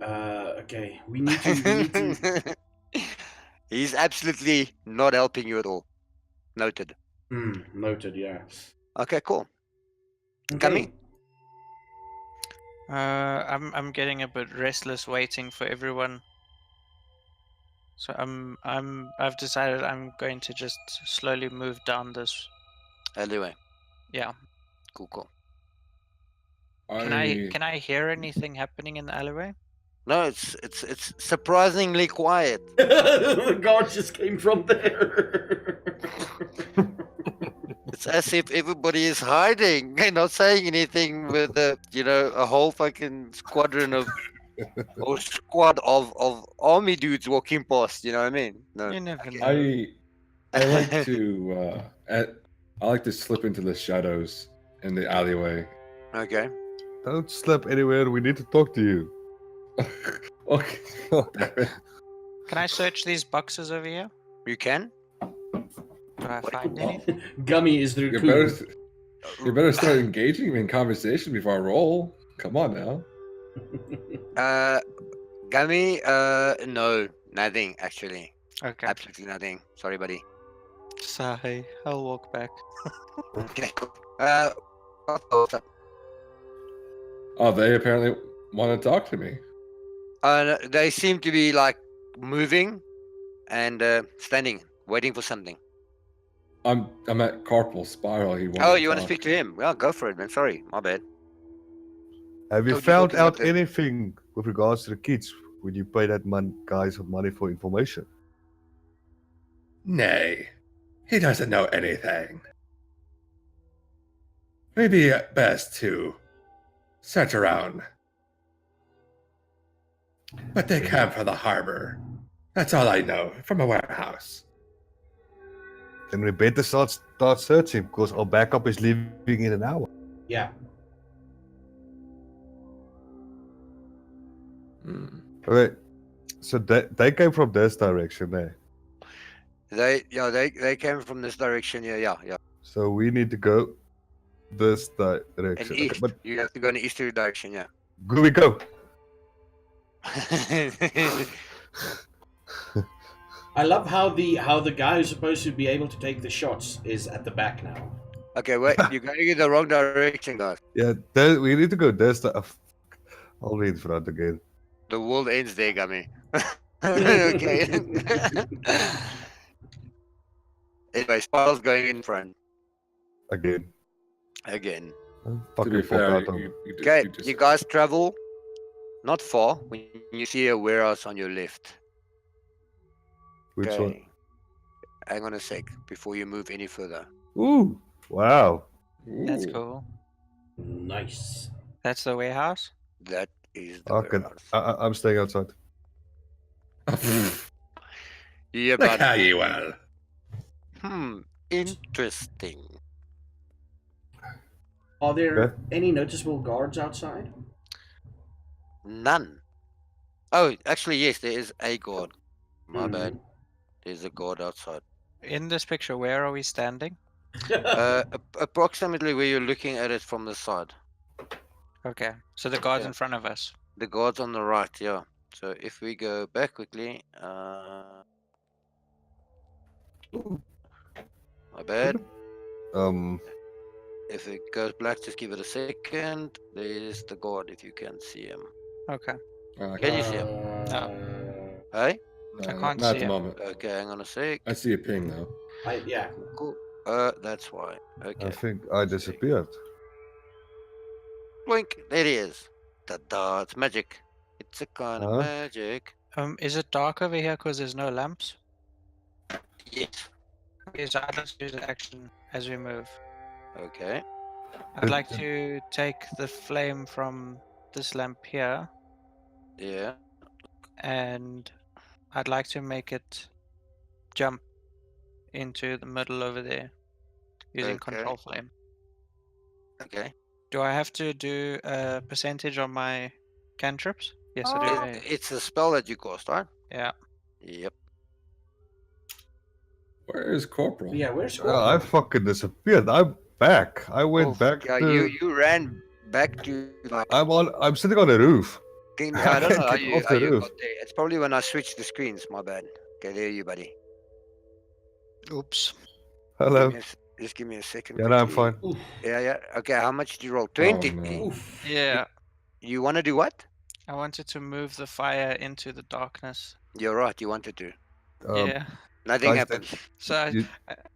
Okay, we need to. We need to. He's absolutely not helping you at all. Noted. Noted. Yeah. Okay, cool. Okay. Gummy? I'm getting a bit restless waiting for everyone. So I've decided I'm going to just slowly move down this. Anyway, Yeah. cool. Can I hear anything happening in the alleyway? No, it's surprisingly quiet. The guard just came from there. It's as if everybody is hiding and not saying anything with a whole fucking squadron of or squad of army dudes walking past, you know what I mean? No. You never Okay. know. I like to I like to slip into the shadows in the alleyway. Okay. Don't slip anywhere. We need to talk to you. Okay. Can I search these boxes over here? You can? Do I find Well, anything? Gummy is the you recruit. better start engaging in conversation before I roll. Come on now. Gummy, no, nothing actually. Okay. Absolutely nothing. Sorry, buddy. Sorry, I'll walk back. Okay, cool. What's up? Oh, they apparently want to talk to me. They seem to be like moving and standing, waiting for something. I'm at Corporal Spiral. He Oh, you want to speak to him? Well, go for it, man. Sorry, my bad. Have you Told you found talking about out the- anything with regards to the kids when you pay that guy some money for information? Nay, he doesn't know anything. Maybe best to search around. But they came from the harbor. That's all I know from a warehouse. Then we better start searching because our backup is leaving in an hour. Yeah. Okay, so they came from this direction there. They came from this direction. Yeah. So we need to go this And direction. Okay, east. but You have to go in the easterly direction. Yeah. go we go. I love how the guy who's supposed to be able to take the shots is at the back now. Okay, wait. You're going in the wrong direction, guys. Yeah, we need to go this. I'll read front again. The world ends there, Gummy. Okay. Anyway, Spiral's going in front Again. again. To Fucking be fair, forgot. Okay, you guys travel not far when you see a warehouse on your left. Which Okay. one? Hang on a sec before you move any further. Ooh, wow. That's cool. Nice. That's the warehouse? That is the Okay, warehouse. I'm staying outside. Yeah, Look but how you well. interesting. Are there Okay. any noticeable guards outside? None. Oh, actually, yes, there is a guard. My Hmm. bad. There's a guard outside. In this picture, where are we standing? Approximately where you're looking at it from the side. Okay, so the guard's Yeah. in front of us. The guard's on the right, yeah. So if we go back quickly, my bad. If it goes black, just give it a second. There's the guard if you can see him. Okay. Can you see him? Hey? I No, can't not at see the him. moment. Okay, hang on a sec. I see a ping though. Yeah. Cool. That's why. I Okay. think I disappeared. Blink. There he is. Ta-da! It's magic. It's a kind of Huh? magic. Is it dark over here because there's no lamps? Yes. Okay, so I'd like to do the action as we move. Okay. I'd like to take the flame from this lamp here Yeah. and I'd like to make it jump into the middle over there using Okay. control flame. Okay. Do I have to do a percentage on my cantrips? Yes, I do. It's a spell that you cast, right? Yeah. Yep. Where is Corporal? Yeah, where's Oh, Corporal? I fucking disappeared. I'm back. I went Oh, back yeah, to. you ran back to like. I'm sitting on the roof. I don't know how Get you off the roof. got there. It's probably when I switched the screens. My bad. Okay, there you, buddy. Oops. Hello. Just give me a second. Yeah, no, I'm quickly. fine. Oof, Yeah. Okay, how much did you roll? 20. no. oof. Yeah, You want to do what? I wanted to move the fire into the darkness. You're right. You wanted to. Yeah. Nothing guys, happens. So You-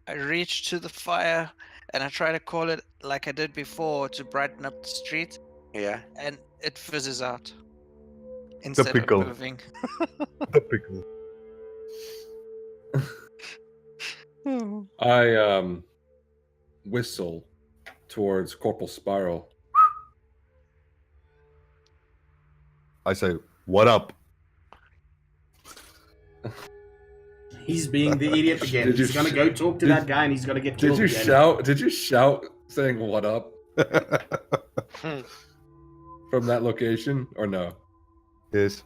I reach to the fire and I try to call it like I did before to brighten up the street, Yeah. and it fizzes out instead Typical. of moving. Typical. I whistle towards Corporal Spiral. I say, what up? He's being the idiot again. Did you He's gonna sh- go talk to did- that guy and he's gonna get Did killed you again. shout? Did you shout saying "What up" from that location or no? Yes.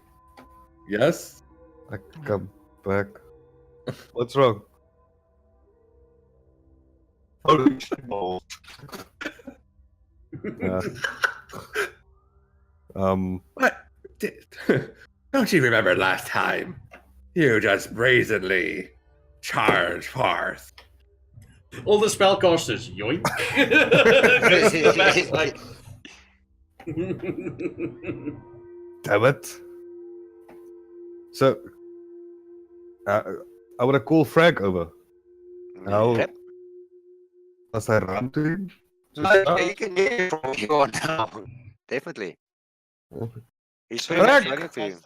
Yes. I come back. What's wrong? Holy shit balls. Yeah. What? Don't you remember last time? You just brazenly charged forth. All the spellcasters, yoink. Goes to the back, like... damn it. So, I want to call Frank over. How Yep. does I run to him? No, yeah, you can hear it from where you are now. Definitely. He's pretty much Frank! waiting for you.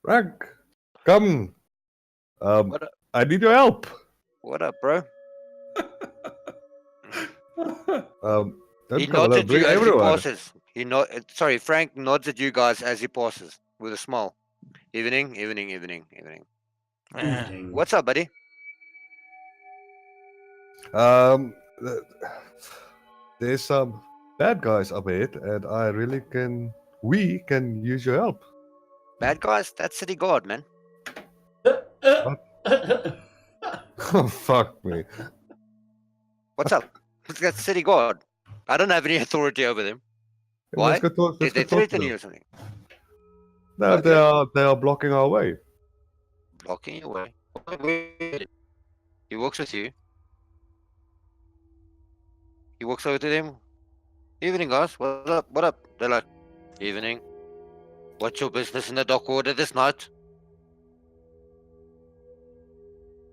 Frank, come. What up? I need your help. What up, bro? Don't He come alone. nods at Bring you as he everyone. passes. Sorry, Frank nods at you guys as he passes with a smile. Evening. Yeah. What's up, buddy? Th- There's some bad guys up ahead, and we can use your help. Bad guys? That's City Guard, man. Oh, fuck me. What's up? That's City Guard. I don't have any authority over them. Why? Let's go talk, Did let's they go talk to threaten them. you or something? No, Okay. they are blocking our way. Blocking your way. Wait. He walks with you. He walks over to them. Evening, guys. What up? What up? They're like, evening. What's your business in the dock order this night?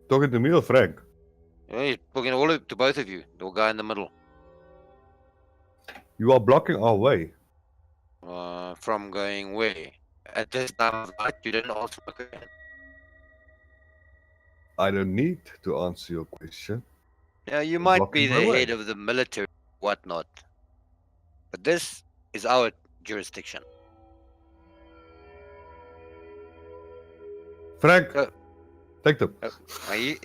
Talking to me or Frank? Yeah, he's talking to both of you. The guy in the middle. You are blocking our way. From going where? At this time of night, you didn't answer my question. I don't need to answer your question. Yeah, you You're might be blocking the my way. head of the military, whatnot. But this is our jurisdiction. Frank, Uh, take them. Are you?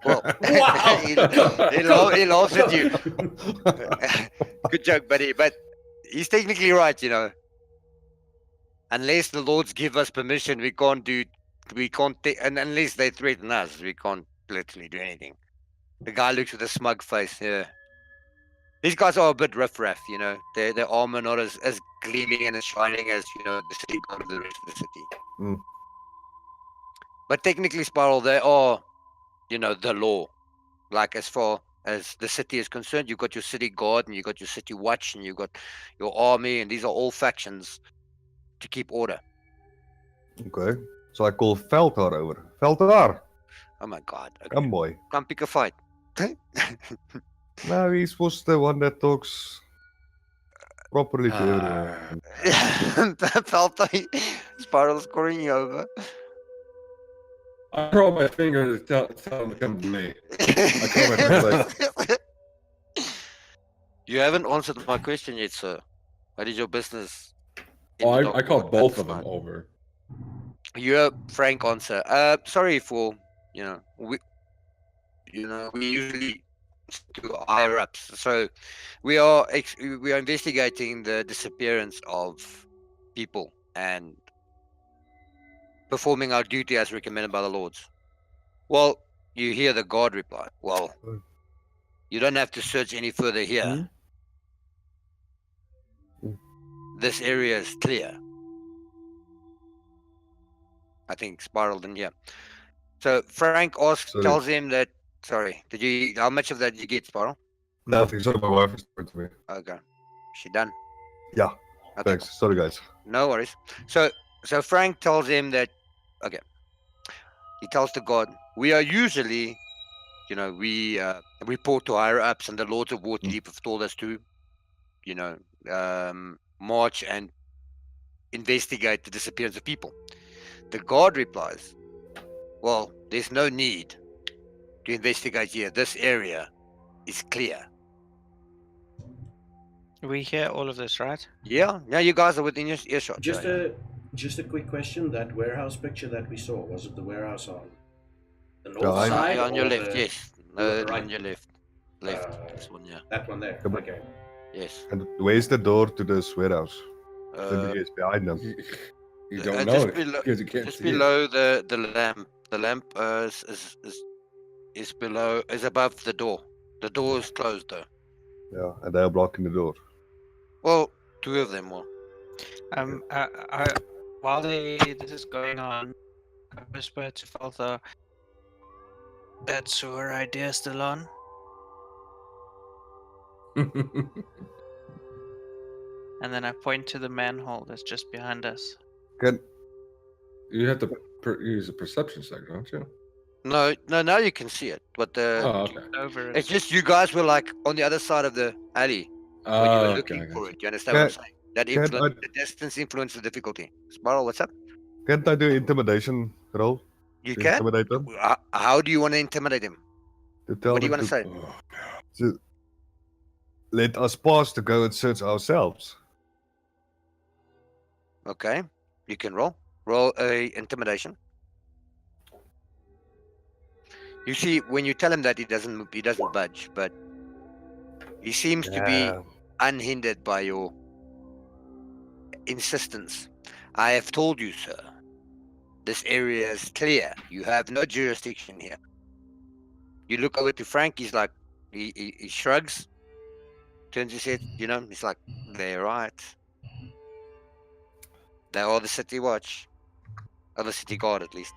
Well, Wow. he laughs at you. Good joke, buddy. But he's technically right, you know. Unless the lords give us permission, we can't and unless they threaten us, we can't literally do anything. The guy looks with a smug face. Yeah. These guys are a bit riffraff, you know. Their armor not as gleaming and as shining as, you know, the city guard of the rest of the city. Mm. But technically, Spiral, they are, you know, the law. Like, as far as the city is concerned, you've got your city guard and you've got your city watch and you've got your army, and these are all factions to keep order. Okay. So I call Veldar over. Veldar, Oh my god. Okay. come boy. Come pick a fight. No, he's was the one that talks properly to everyone. Felt like Spiral scoring you over. I curl my finger to tell him to come to me. call my friend, You haven't answered my question yet, sir. What is your business? in Oh, the dock I called board at both this of them time? over. Your frank answer. Sorry for, you know, we usually do higher ups. So we are investigating the disappearance of people and performing our duty as recommended by the lords. Well, you hear the guard reply. Well, Hmm. you don't have to search any further here. Hmm. This area is clear. I think Spiral didn't hear. So Frank asks, Sorry. tells him that. Sorry, did you? How much of that did you get, Spiral? Nothing. Sorry, my wife is talking to me. Okay, she done. Yeah. Okay, Thanks. Sorry, guys. no worries. So Frank tells him that. Okay, he tells the god, we are usually, we report to higher ups, and the Lords of Waterdeep have told us to, march and investigate the disappearance of people. The god replies, well, there's no need to investigate here. This area is clear. We hear all of this, right? Yeah, now you guys are within your earshot. Just yeah. a quick question. That warehouse picture that we saw, was it the warehouse on the north No, side? On your or left, the- yes. right. On your left. This one, yeah. That one there. Yeah, but- Okay. Yes. And where's the door to this warehouse? Uh, Maybe it's behind them. You don't just know below- because you can't just see it. below the lamp. The lamp is below, is above the door. The door is closed though. Yeah, and they're blocking the door. Well, two of them were. While this is going on, I whisper to Falther, that sewer idea still on? And then I point to the manhole that's just behind us. Can You have to use a perception check, don't you? No, now you can see it. But Oh, okay. Over it. it's just you guys were like on the other side of the alley when you were Okay, looking I for got it. You understand what I'm saying? That can't influence, the distance influence the difficulty. Spiral, what's up? can't I do intimidation roll? You To can? intimidate them? How do you want to intimidate him? To tell What do you them want to say? Oh, to let us pass to go and search ourselves. Okay, you can roll. Roll a intimidation. You see, when you tell him that, he doesn't budge, but he seems to be Yeah. unhindered by your insistence. I have told you, sir. This area is clear. You have no jurisdiction here. You look over to Frank. He's like, he shrugs, turns his head. He's like, they're right. They are the city watch, or the city guard at least.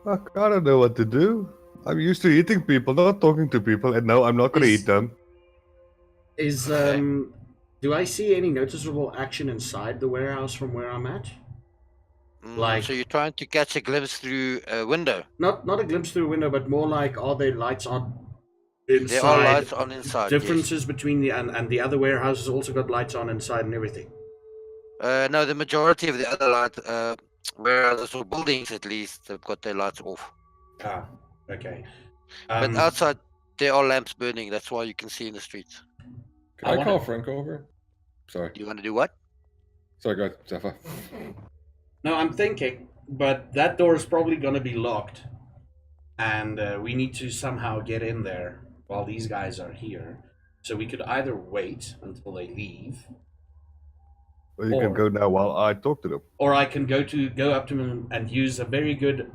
Fuck, I don't know what to do. I'm used to eating people, not talking to people, and no, I'm not gonna Is- eat them. Is Okay. do I see any noticeable action inside the warehouse from where I'm at? Like- So you're trying to catch a glimpse through a window. Not a glimpse through a window, but more like, are there lights on inside? There are lights on inside. Differences between the and the other warehouses also got lights on inside and everything. Yes. No, the majority of the other light warehouses or buildings, at least, have got their lights off. Ah, okay. But outside, there are lamps burning. That's why you can see in the streets. Can I I, wanna- call Frank over? Sorry. You want to do what? Sorry, go ahead, Zephyr. No, I'm thinking, but that door is probably going to be locked, and we need to somehow get in there while these guys are here. So we could either wait until they leave, Or you can Or- go now while I talk to them. or I can go up to them and use a very good,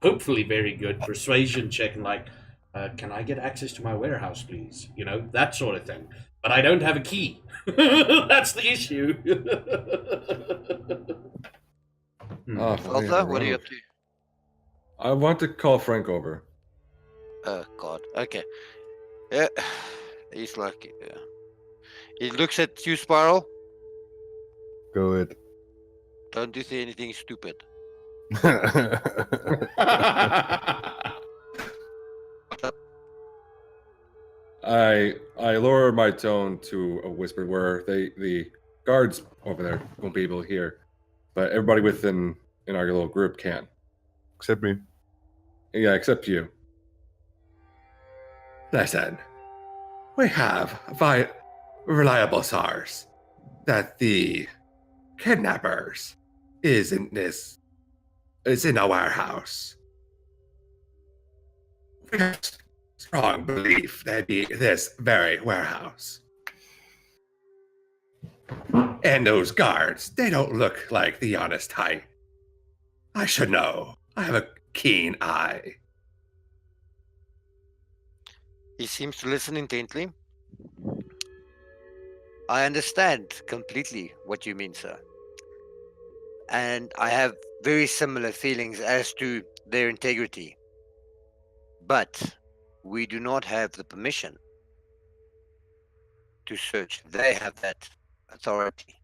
hopefully very good persuasion check, and like, can I get access to my warehouse, please? That sort of thing. But I don't have a key. That's the issue. Ah, funny, Alpha, what are you wrong. up to? I want to call Frank over. Oh, God. Okay. Yeah. He's like, yeah. He looks at you, Spiral. Go ahead. Don't do anything stupid. I lower my tone to a whisper where the guards over there won't be able to hear, but everybody in our little group can. Except me. Yeah, except you. Listen, we have reliable SARS that the kidnappers is in a warehouse. We have strong belief they'd be this very warehouse. And those guards, they don't look like the honest type. I should know. I have keen eye. He seems to listen intently. I understand completely what you mean, sir. And I have very similar feelings as to their integrity. But we do not have the permission to search. They have that authority.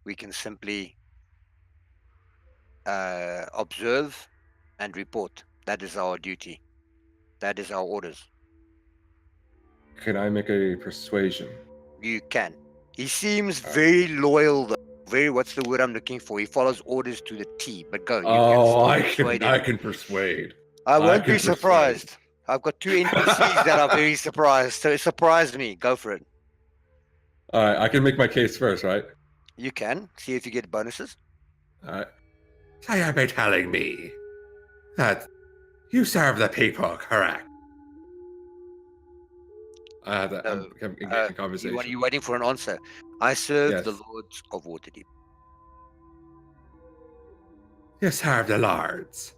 We can simply observe and report. That is our duty. That is our orders. Can I make a persuasion? You can. He seems very loyal, though. Very, what's the word I'm looking for? He follows orders to the T. But go. You Oh, can still persuade him. I can persuade. I won't can be persuade. surprised. I've got 2 NPCs that are very surprised. So it surprised me. Go for it. All right, I can make my case first, right? You can. See if you get bonuses. All right. So you're be telling me that you serve the people, correct? I'm engaging in conversation. You waiting for an answer? I serve the Yes. Lords of Waterdeep. You serve the lords,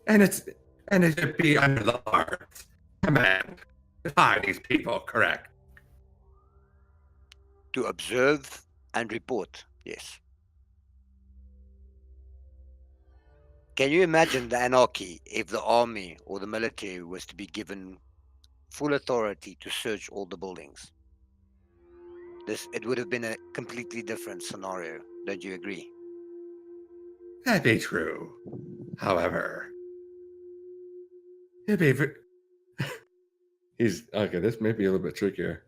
and it should be under the lords' command to find these people, correct? To observe and report. Yes. Can you imagine the anarchy if the army or the military was to be given full authority to search all the buildings? It would have been a completely different scenario. Don't you agree? That'd be true. However, it'd be. He's okay. This may be a little bit trickier.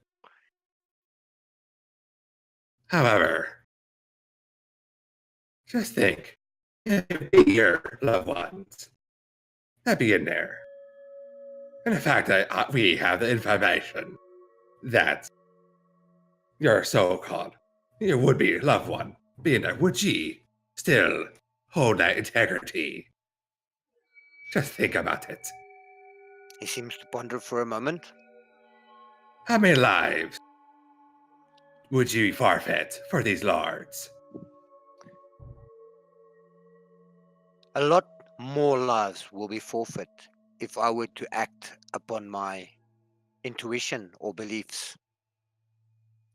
However, just think, it'd be your loved ones that'd be in there, and the fact that we have the information that your so-called, your would-be loved one being there, would ye still hold that integrity? Just think about it. He seems to ponder for a moment. How many lives would you forfeit for these lords? A lot more lives will be forfeit if I were to act upon my intuition or beliefs.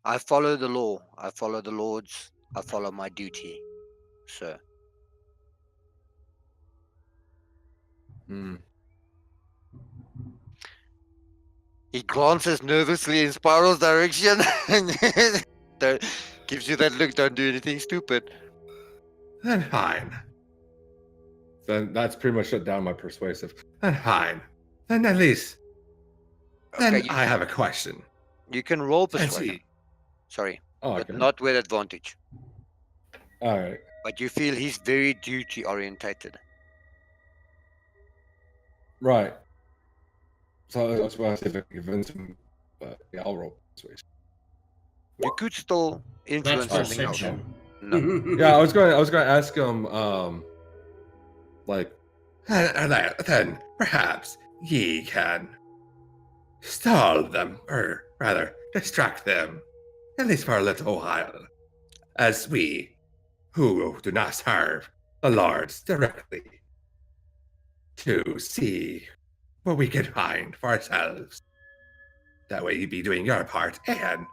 I follow the law. I follow the Lords. I follow my duty, sir. He glances nervously in Spiral's direction. Gives you that look, don't do anything stupid. Then fine. Then that's pretty much shut down my persuasive. Then fine. Then at least. Then Okay, I have a question. You can roll Let's persuasion. see. Sorry, Oh, but okay. not with advantage. All right. But you feel he's very duty orientated. Right. So that's why I said I can convince him. But yeah, I'll roll persuasion. You could still That's influence something else. perception. No. Yeah, I was going to ask him. Like, then perhaps ye can stall them, or rather, distract them, at least for a little while, as we, who do not serve the lords directly, to see what we can find for ourselves. That way, you'd be doing your part and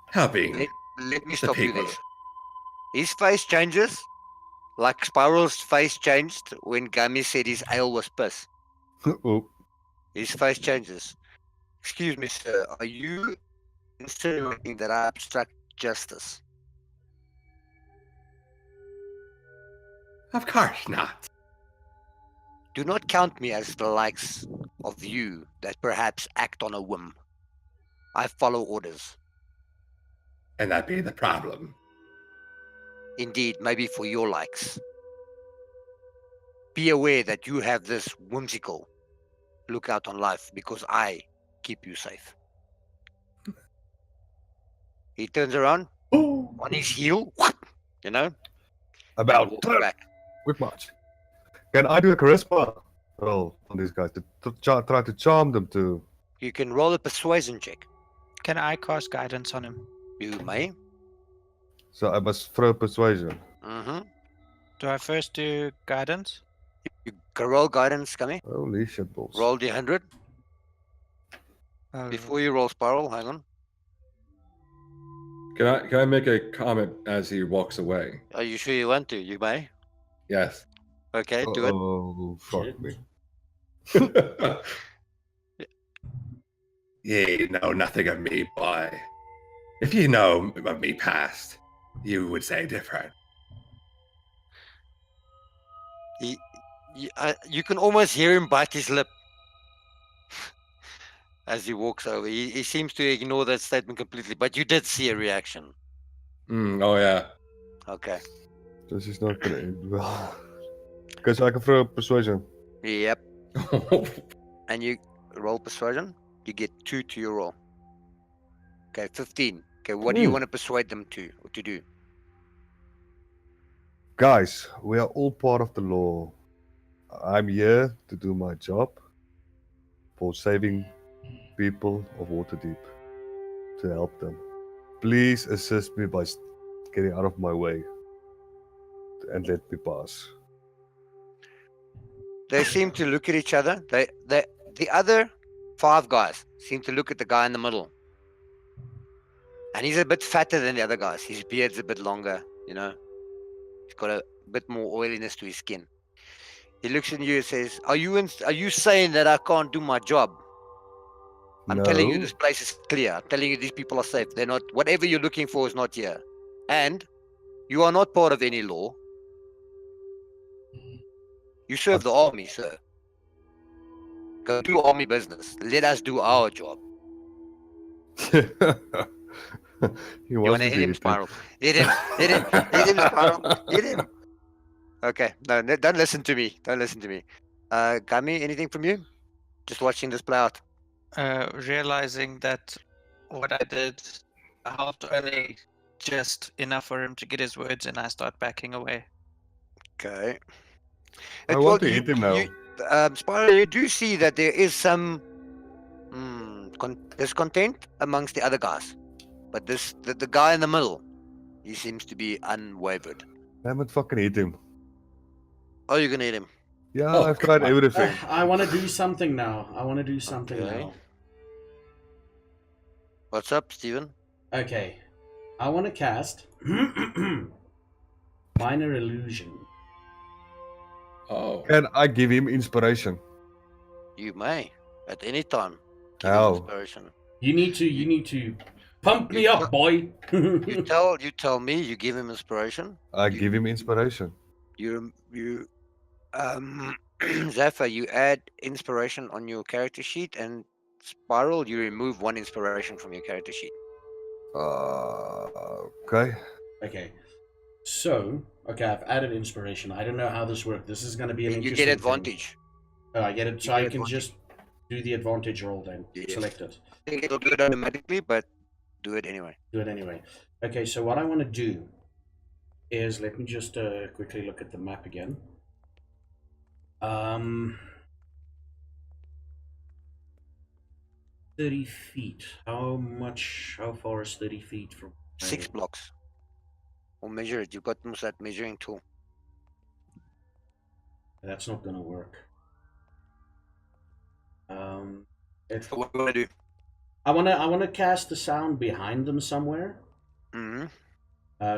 helping Let me the stop you people. there. His face changes, like Spiral's face changed when Gummy said his ale was piss. Oh, His face changes. Excuse me, sir. Are you insinuating that I obstruct justice? Of course not. Do not count me as the likes of you that perhaps act on a whim. I follow orders. And that be the problem. Indeed, maybe for your likes. Be aware that you have this whimsical lookout on life because I keep you safe. He turns around on his heel, you know, and about walks turn. back. Quick march. Can I do a charisma roll on these guys to try to charm them to? You can roll a persuasion check. Can I cast guidance on him? You may. So I must throw persuasion. Mm-hmm. Do I first do guidance? You can roll guidance, Kami. Holy shit balls. Roll the 100. Oh, Before you roll spiral, hang on. Can I make a comment as he walks away? Are you sure you want to? You may. Yes. Okay, do it. Oh, fuck Shit. me. Ye know nothing of me, boy. If you know of me past, you would say different. You can almost hear him bite his lip as he walks over. He seems to ignore that statement completely, but you did see a reaction. Oh yeah. Okay. This is not gonna end well. Okay, so I can throw a persuasion. Yep. And you roll persuasion. You get 2 to your roll. Okay, 15. Okay, what do you want to persuade them to do? Guys, we are all part of the law. I'm here to do my job for saving people of Waterdeep, to help them. Please assist me by getting out of my way and let me pass. They seem to look at each other. The other 5 guys seem to look at the guy in the middle. And he's a bit fatter than the other guys. His beard's a bit longer, you know. He's got a bit more oiliness to his skin. He looks at you and says, Are you saying that I can't do my job? I'm telling you No. this place is clear. I'm telling you these people are safe. They're not, whatever you're looking for is not here. And you are not part of any law. You serve the army, sir. Go do army business. Let us do our job. He You was want to hit him, Spiral? Hit him, Spiral. Hit him. Okay, no, don't listen to me. Don't listen to me. Gami, anything from you? Just watching this play out. realizing that what I did helped only just enough for him to get his words, and I start backing away. Okay. I want to hit him now. Spiral, you do see that there is some discontent amongst the other guys. But the guy in the middle, he seems to be unwavered. Damn it, fucking hit him. Oh, you're going to hit him. Yeah, Oh, I've tried come on. everything. I want to do something now. Okay. What's up, Steven? Okay. I want to cast Minor Illusion. Oh. Can I give him inspiration? You may. At any time. Give him How? inspiration. You need to pump me up, boy. You tell me, you give him inspiration. I give him inspiration. You Zephyr, you add inspiration on your character sheet, and Spiral, you remove 1 inspiration from your character sheet. Okay. Okay. So, okay, I've added inspiration. I don't know how this works. This is going to be an You interesting get thing. advantage. Oh, I get it. So You I get can advantage. just do the advantage roll then. Yes. Select it. I think it'll do it automatically, but do it anyway. Do it anyway. Okay, so what I want to do is, let me just quickly look at the map again. 30 feet. How far is 30 feet from 6 blocks. Or measure it. You've got that measuring tool. That's not gonna work. So what do you want to do? I wanna cast the sound behind them somewhere. Mm-hmm.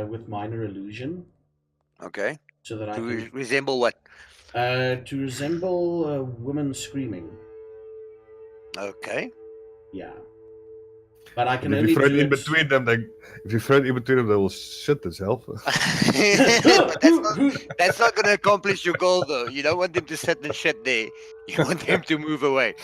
With minor illusion. Okay. So that I To can resemble what? to resemble a woman screaming. Okay. Yeah. But I can And if only you throw do it in it. between them, they will shit themselves. But that's not going to accomplish your goal, though. You don't want them to sit and shit there. You want them to move away.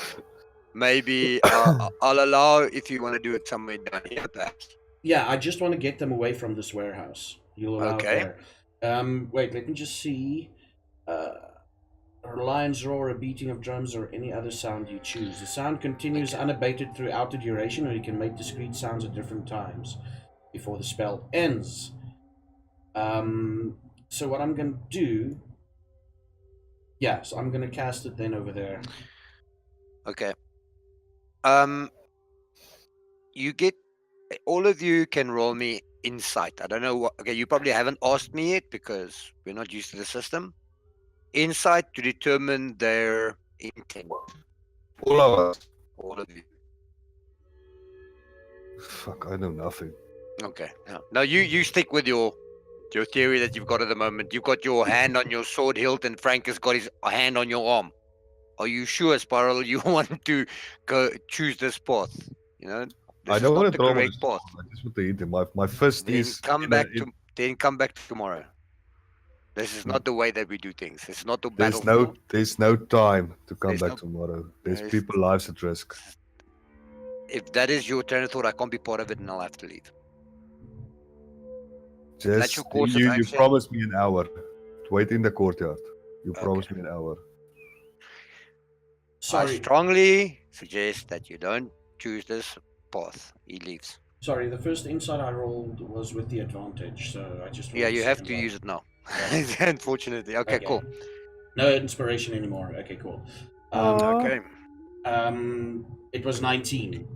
Maybe I'll allow if you want to do it somewhere down here, perhaps. Yeah, I just want to get them away from this warehouse. You'll allow Okay. it there. Wait, let me just see. A lion's roar, a beating of drums, or any other sound you choose. The sound continues unabated throughout the duration, or you can make discrete sounds at different times before the spell ends. So what I'm going to do... Yeah, so I'm going to cast it then over there. Okay. You get... All of you can roll me insight. I don't know what. Okay, you probably haven't asked me yet because we're not used to the system. Insight to determine their intent. All of us. All of you. Fuck, I know nothing. Okay. No, you stick with your theory that you've got at the moment. You've got your hand on your sword hilt, and Frank has got his hand on your arm. Are you sure, Spiral? You want to go choose this path? You know, this I is don't not want the to draw my correct path. sword. I just want to hit him. My fist Then is. come in back a- to. Then come back tomorrow. This is not the way that we do things. It's not the There's battlefield. there's no time to come There's back no- tomorrow. There's there's- people lives at risk. If that is your train of thought, I can't be part of it, and I'll have to leave. Just your course of you action. promised me an hour. Wait in the courtyard. You Okay. promised me an hour. I Sorry, strongly suggest that you don't choose this path. He leaves. sorry. The first insight I rolled was with the advantage, so I just. Yeah, rolled you the have second to one. use it now. Unfortunately. Okay, cool. No inspiration anymore. Okay, cool. Okay. It was 19.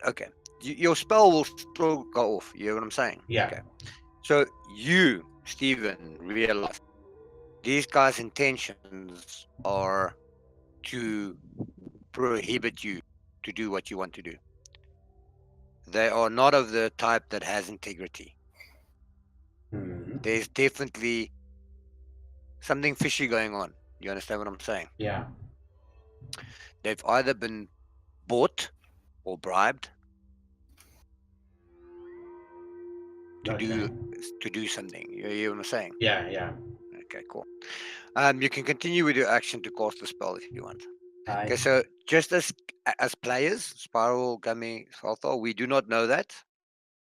Okay. Your spell will still go off. You know what I'm saying? Yeah. Okay. So you, Stephen, realize these guys' intentions are to prohibit you to do what you want to do. They are not of the type that has integrity. Mhm. There's definitely something fishy going on. You understand what I'm saying? Yeah. They've either been bought or bribed to Okay. do something. You hear what I'm saying? Yeah, yeah. Okay, cool. You can continue with your action to cast the spell if you want. I, Okay, so just as players, Spiral, Gummy, Salthor, we do not know that.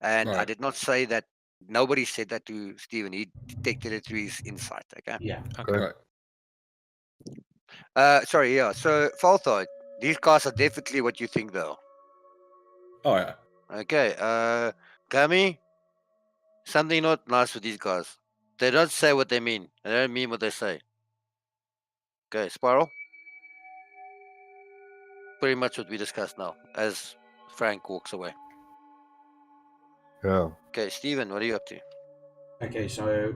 And I Right. did not say that. Nobody said that to Stephen. He detected it through his insight. Okay. yeah. Okay. Right. Sorry. Yeah. So Falthor, these guys are definitely what you think, though. Oh yeah. Okay. Gummy, something not nice with these guys. They don't say what they mean. They don't mean what they say. Okay, Spiral. Pretty much what we discussed now, as Frank walks away. Yeah. Okay, Stephen, what are you up to? Okay, so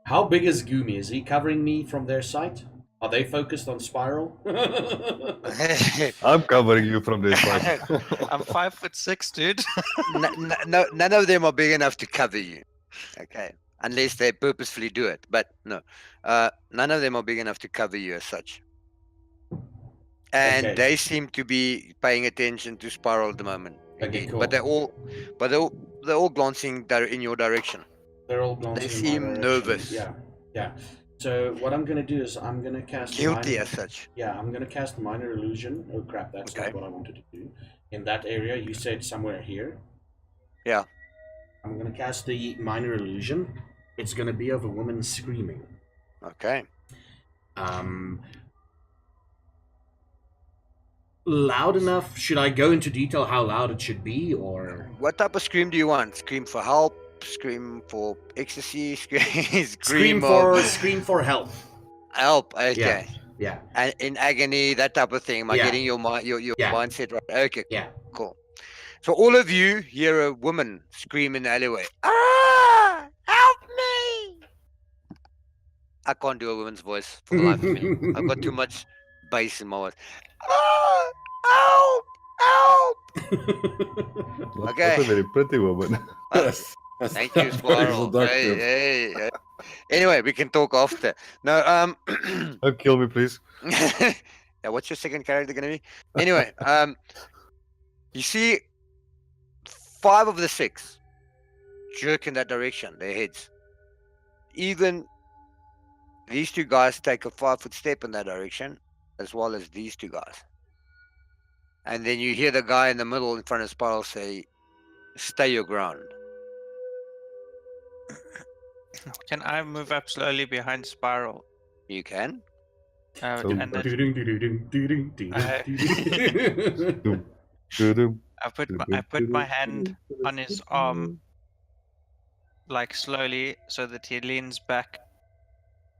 how big is Gumi? Is he covering me from their sight? Are they focused on Spiral? I'm covering you from this side. I'm 5'6", dude. No, none of them are big enough to cover you. Okay, unless they purposefully do it. But no, none of them are big enough to cover you as such. And Okay. they seem to be paying attention to Spiral at the moment. Okay, Indeed. cool. But they're all glancing in your direction. They're all glancing in my seem direction. nervous. Yeah, yeah. So what I'm gonna do is I'm gonna cast Guilty minor, as such. Yeah, I'm gonna cast minor illusion. Oh crap, that's Okay. not what I wanted to do. In that area, you said somewhere here. Yeah. I'm gonna cast the minor illusion. It's gonna be of a woman screaming. Okay. Loud enough? Should I go into detail how loud it should be, or What type of scream do you want? Scream for help? Scream for ecstasy? scream for help? Help. Okay. Yeah, And in agony, that type of thing. Am I Yeah. getting your Yeah. mindset right? Okay, yeah. cool. So all of you hear a woman scream in the alleyway. Ah! Help me! I can't do a woman's voice for the life of me. I've got too much bass in my voice. Ah! Help! Help! Not Okay. a very pretty woman. That's Thank not you, very Squirrel. seductive. Hey. Anyway, we can talk after. No, Don't kill me, please. yeah, what's your second character gonna be? Anyway, you see 5 of the 6 jerk in that direction, their heads. Even these 2 guys take a 5-foot step in that direction, as well as these 2 guys. And then you hear the guy in the middle in front of Spiral say, "Stay your ground." Can I move up slowly behind Spiral? You can. So- And then Doo-doo. I put my hand on his arm, like slowly, so that he leans back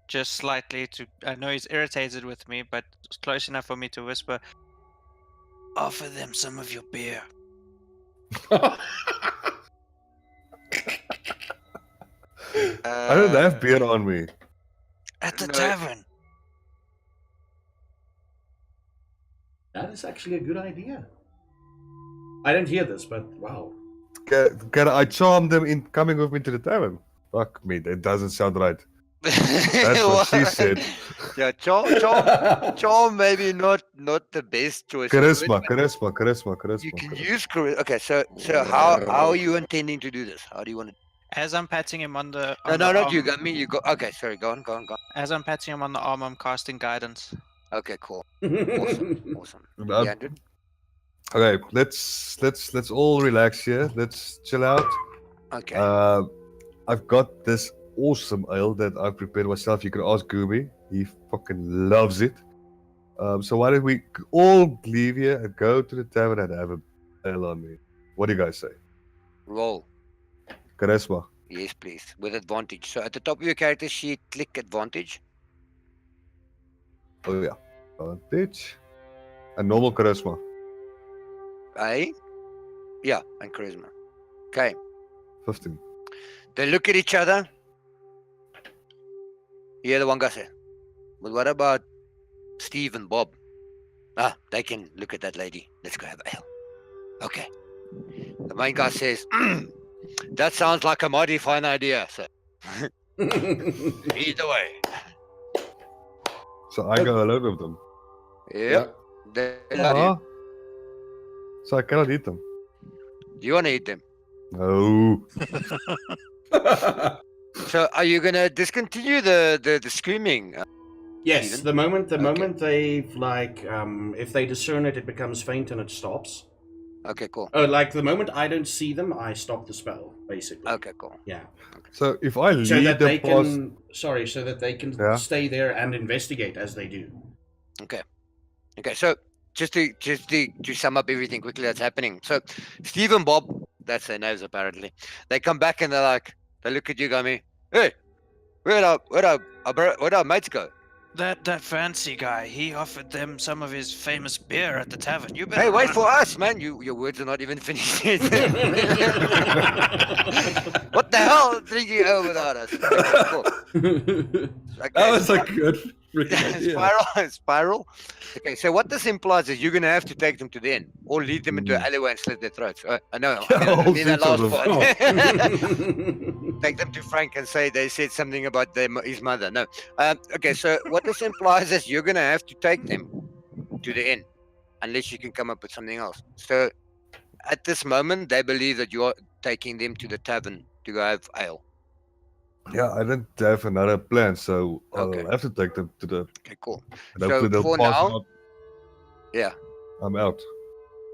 just slightly. I know he's irritated with me, but it's close enough for me to whisper, Offer them some of your beer. I don't have beer on me. At the No. tavern. That is actually a good idea. I didn't hear this, but wow. Can I charm them in coming with me to the tavern? Fuck me, that doesn't sound right. That's what she said. Yeah, charm maybe not the best choice. of words, Charisma, but charisma. You can use charisma. Okay, so how are you intending to do this? How do you want to? As I'm patting him on the No, on the not you. arm, Got me. You go. Okay, sorry. Go on. as I'm patting him on the arm, I'm casting guidance. Okay, cool. Awesome. Uh, Yeah, dude. Okay, let's all relax here. Let's chill out. Okay. I've got this awesome ale that I've prepared myself. You can ask Gooby. He fucking loves it. So why don't we all leave here and go to the tavern and have a ale on me? What do you guys say? Roll. Charisma. Yes, please. With advantage. So at the top of your character sheet, click advantage. Oh yeah. Advantage. And normal charisma. A. Yeah, and charisma. Okay. 15. They look at each other. You hear the one guy say, "But what about Steve and Bob? Ah, they can look at that lady. Let's go have ale." Okay. The main guy says, "That sounds like a mighty fine idea, sir." Either way. So I go alone with them. Yep. They love you. So I cannot eat them. Do you want to eat them? No. So are you gonna discontinue the screaming? Yes, Steven? the moment Okay. they've if they discern it, it becomes faint and it stops. Okay, cool. Oh, like the moment I don't see them, I stop the spell, basically. Okay, cool. Yeah. So if I lead So that them they past, can so that they can Yeah. stay there and investigate as they do. Okay, so just to sum up everything quickly that's happening. So Steve and Bob, that's their names apparently. They come back and they look at you, go me, "Hey, where'd our mates go? That fancy guy, he offered them some of his famous beer at the tavern. You better Hey, wait run." for us, man. Your words are not even finished yet. What the hell are drinking ale without us? Okay, cool. Okay, That was a good freaking idea. spiral. Okay, so what this implies is you're gonna have to take them to the end, or lead them into an alleyway and slit their throats. I know. I all mean that six of last them. part. Take them to Frank and say they said something about his mother. No. Okay, so what this implies is you're gonna have to take them to the end, unless you can come up with something else. So at this moment, they believe that you're taking them to the tavern to go have ale. Yeah, I didn't have another plan, so Okay. I'll have to take them to the. Okay, cool. And So hopefully they'll for pass now- out. Yeah. I'm out.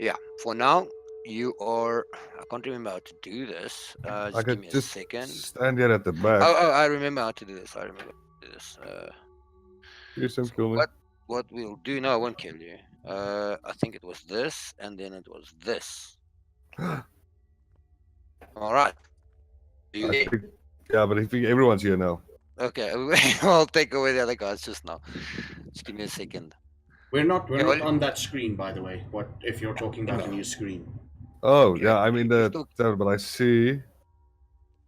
Yeah, for now, you are. I can't remember how to do this. I Just give could me a just second. stand here at the back. Oh, I remember how to do this. Please don't kill me. What we'll do? No, I won't kill you. I think it was this, and then it was this. All right. You I there? think- yeah, but I think everyone's here now. Okay, I'll take away the other guys just now. Just give me a second. We're not Yeah, not well- on that screen, by the way. What if you're talking about a new screen? Oh, Okay. yeah, I'm in the Still- tavern, but I see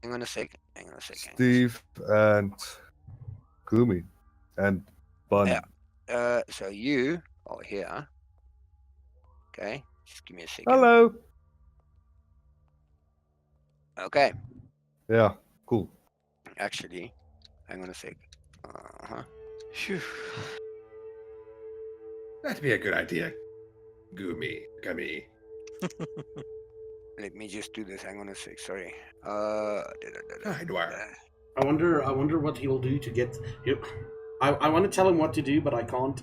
Hang on a second. Steve and Kumi and Bun. Yeah. So you are here. Okay, just give me a second. Hello. Okay, Yeah, cool. actually, hang on a sec. Phew. That'd be a good idea. Gummy. Let me just do this. Hang on a sec. Sorry. Hi, Dwyer. I wonder what he'll do to get. I want to tell him what to do, but I can't.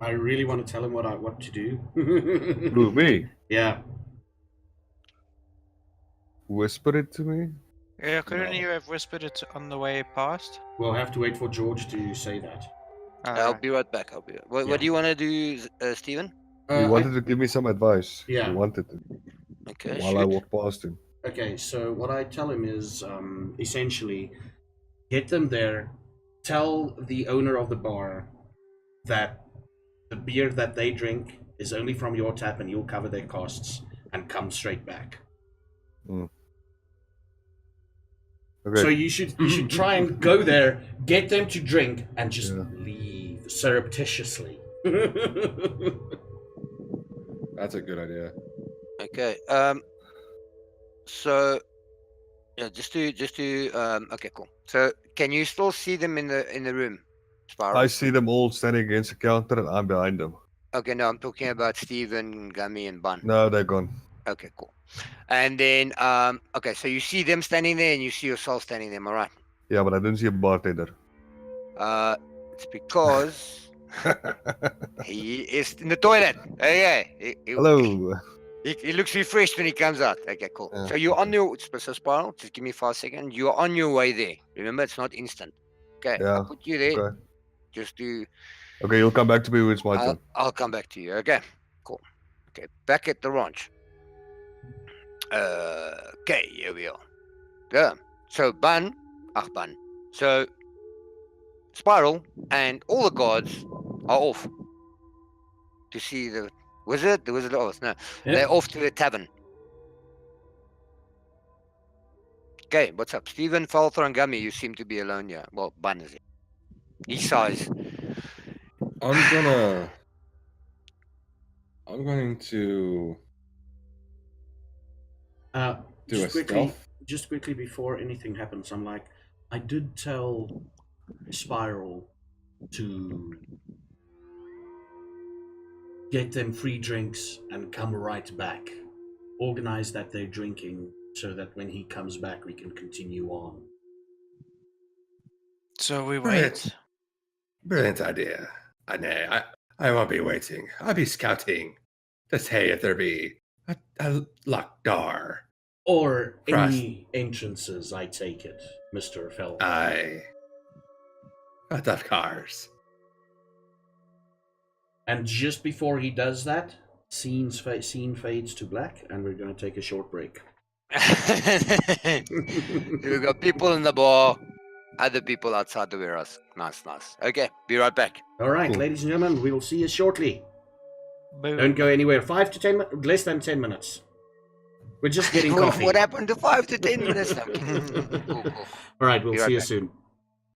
I really want to tell him what to do. Who, me? Yeah. Whisper it to me? Yeah, couldn't No. you have whispered it on the way past? We'll have to wait for George to say that. I'll be right back. What Yeah. do you want to do, Steven? He wanted to give me some advice. Yeah. He wanted it Okay, while I shoot. walked past him. Okay, so what I tell him is essentially get them there, tell the owner of the bar that the beer that they drink is only from your tap and you'll cover their costs and come straight back. Okay. So you should try and go there, get them to drink, and just leave surreptitiously. That's a good idea. Okay. So yeah, just to okay, cool. So can you still see them in the room, Spiral? I see them all standing against the counter and I'm behind them. Okay, no, I'm talking about Steven, Gummy, and Bun. No, they're gone. Okay, cool. And then okay, so you see them standing there and you see yourself standing there, all right? Yeah, but I didn't see a bartender. It's because he is in the toilet. Okay. Hello. He looks refreshed when he comes out. Okay, cool. Yeah. So you're on your Spiral, just give me 5 seconds. You're on your way there. Remember, it's not instant. Okay, Yeah. I'll put you there. Okay. Just to Okay, you'll come back to me when it's my turn. I'll come back to you. Okay, cool. Okay, back at the ranch. Okay, here we are. Yeah. So Bun. So Spiral and all the guards are off to see the wizard. The Wizard of Oz. No, they're off to the tavern. Okay, what's up, Stephen, Falther, and Gummy? You seem to be alone here. Well, Bun is here. He sighs. I'm going to do a stealth. Just quickly before anything happens, I'm like, I did tell Spiral to get them free drinks and come right back. Organize that they're drinking so that when he comes back, we can continue on. So we Right. wait. Brilliant idea. I won't be waiting. I'll be scouting to say if there be a locked door. Or Christ. any entrances, I take it, Mr. Fell. Aye. Not of cars. And just before he does that, scene fades to black, and we're going to take a short break. We've got people in the bar, other people outside the warehouse. Nice. Okay, be right back. All right, Cool. ladies and gentlemen, we will see you shortly. Boom. Don't go anywhere. 5 to 10 minutes, less than 10 minutes. We're just getting coffee. What happened to 5 to 10 minutes? Cool. All right, we'll Be see right you back. soon.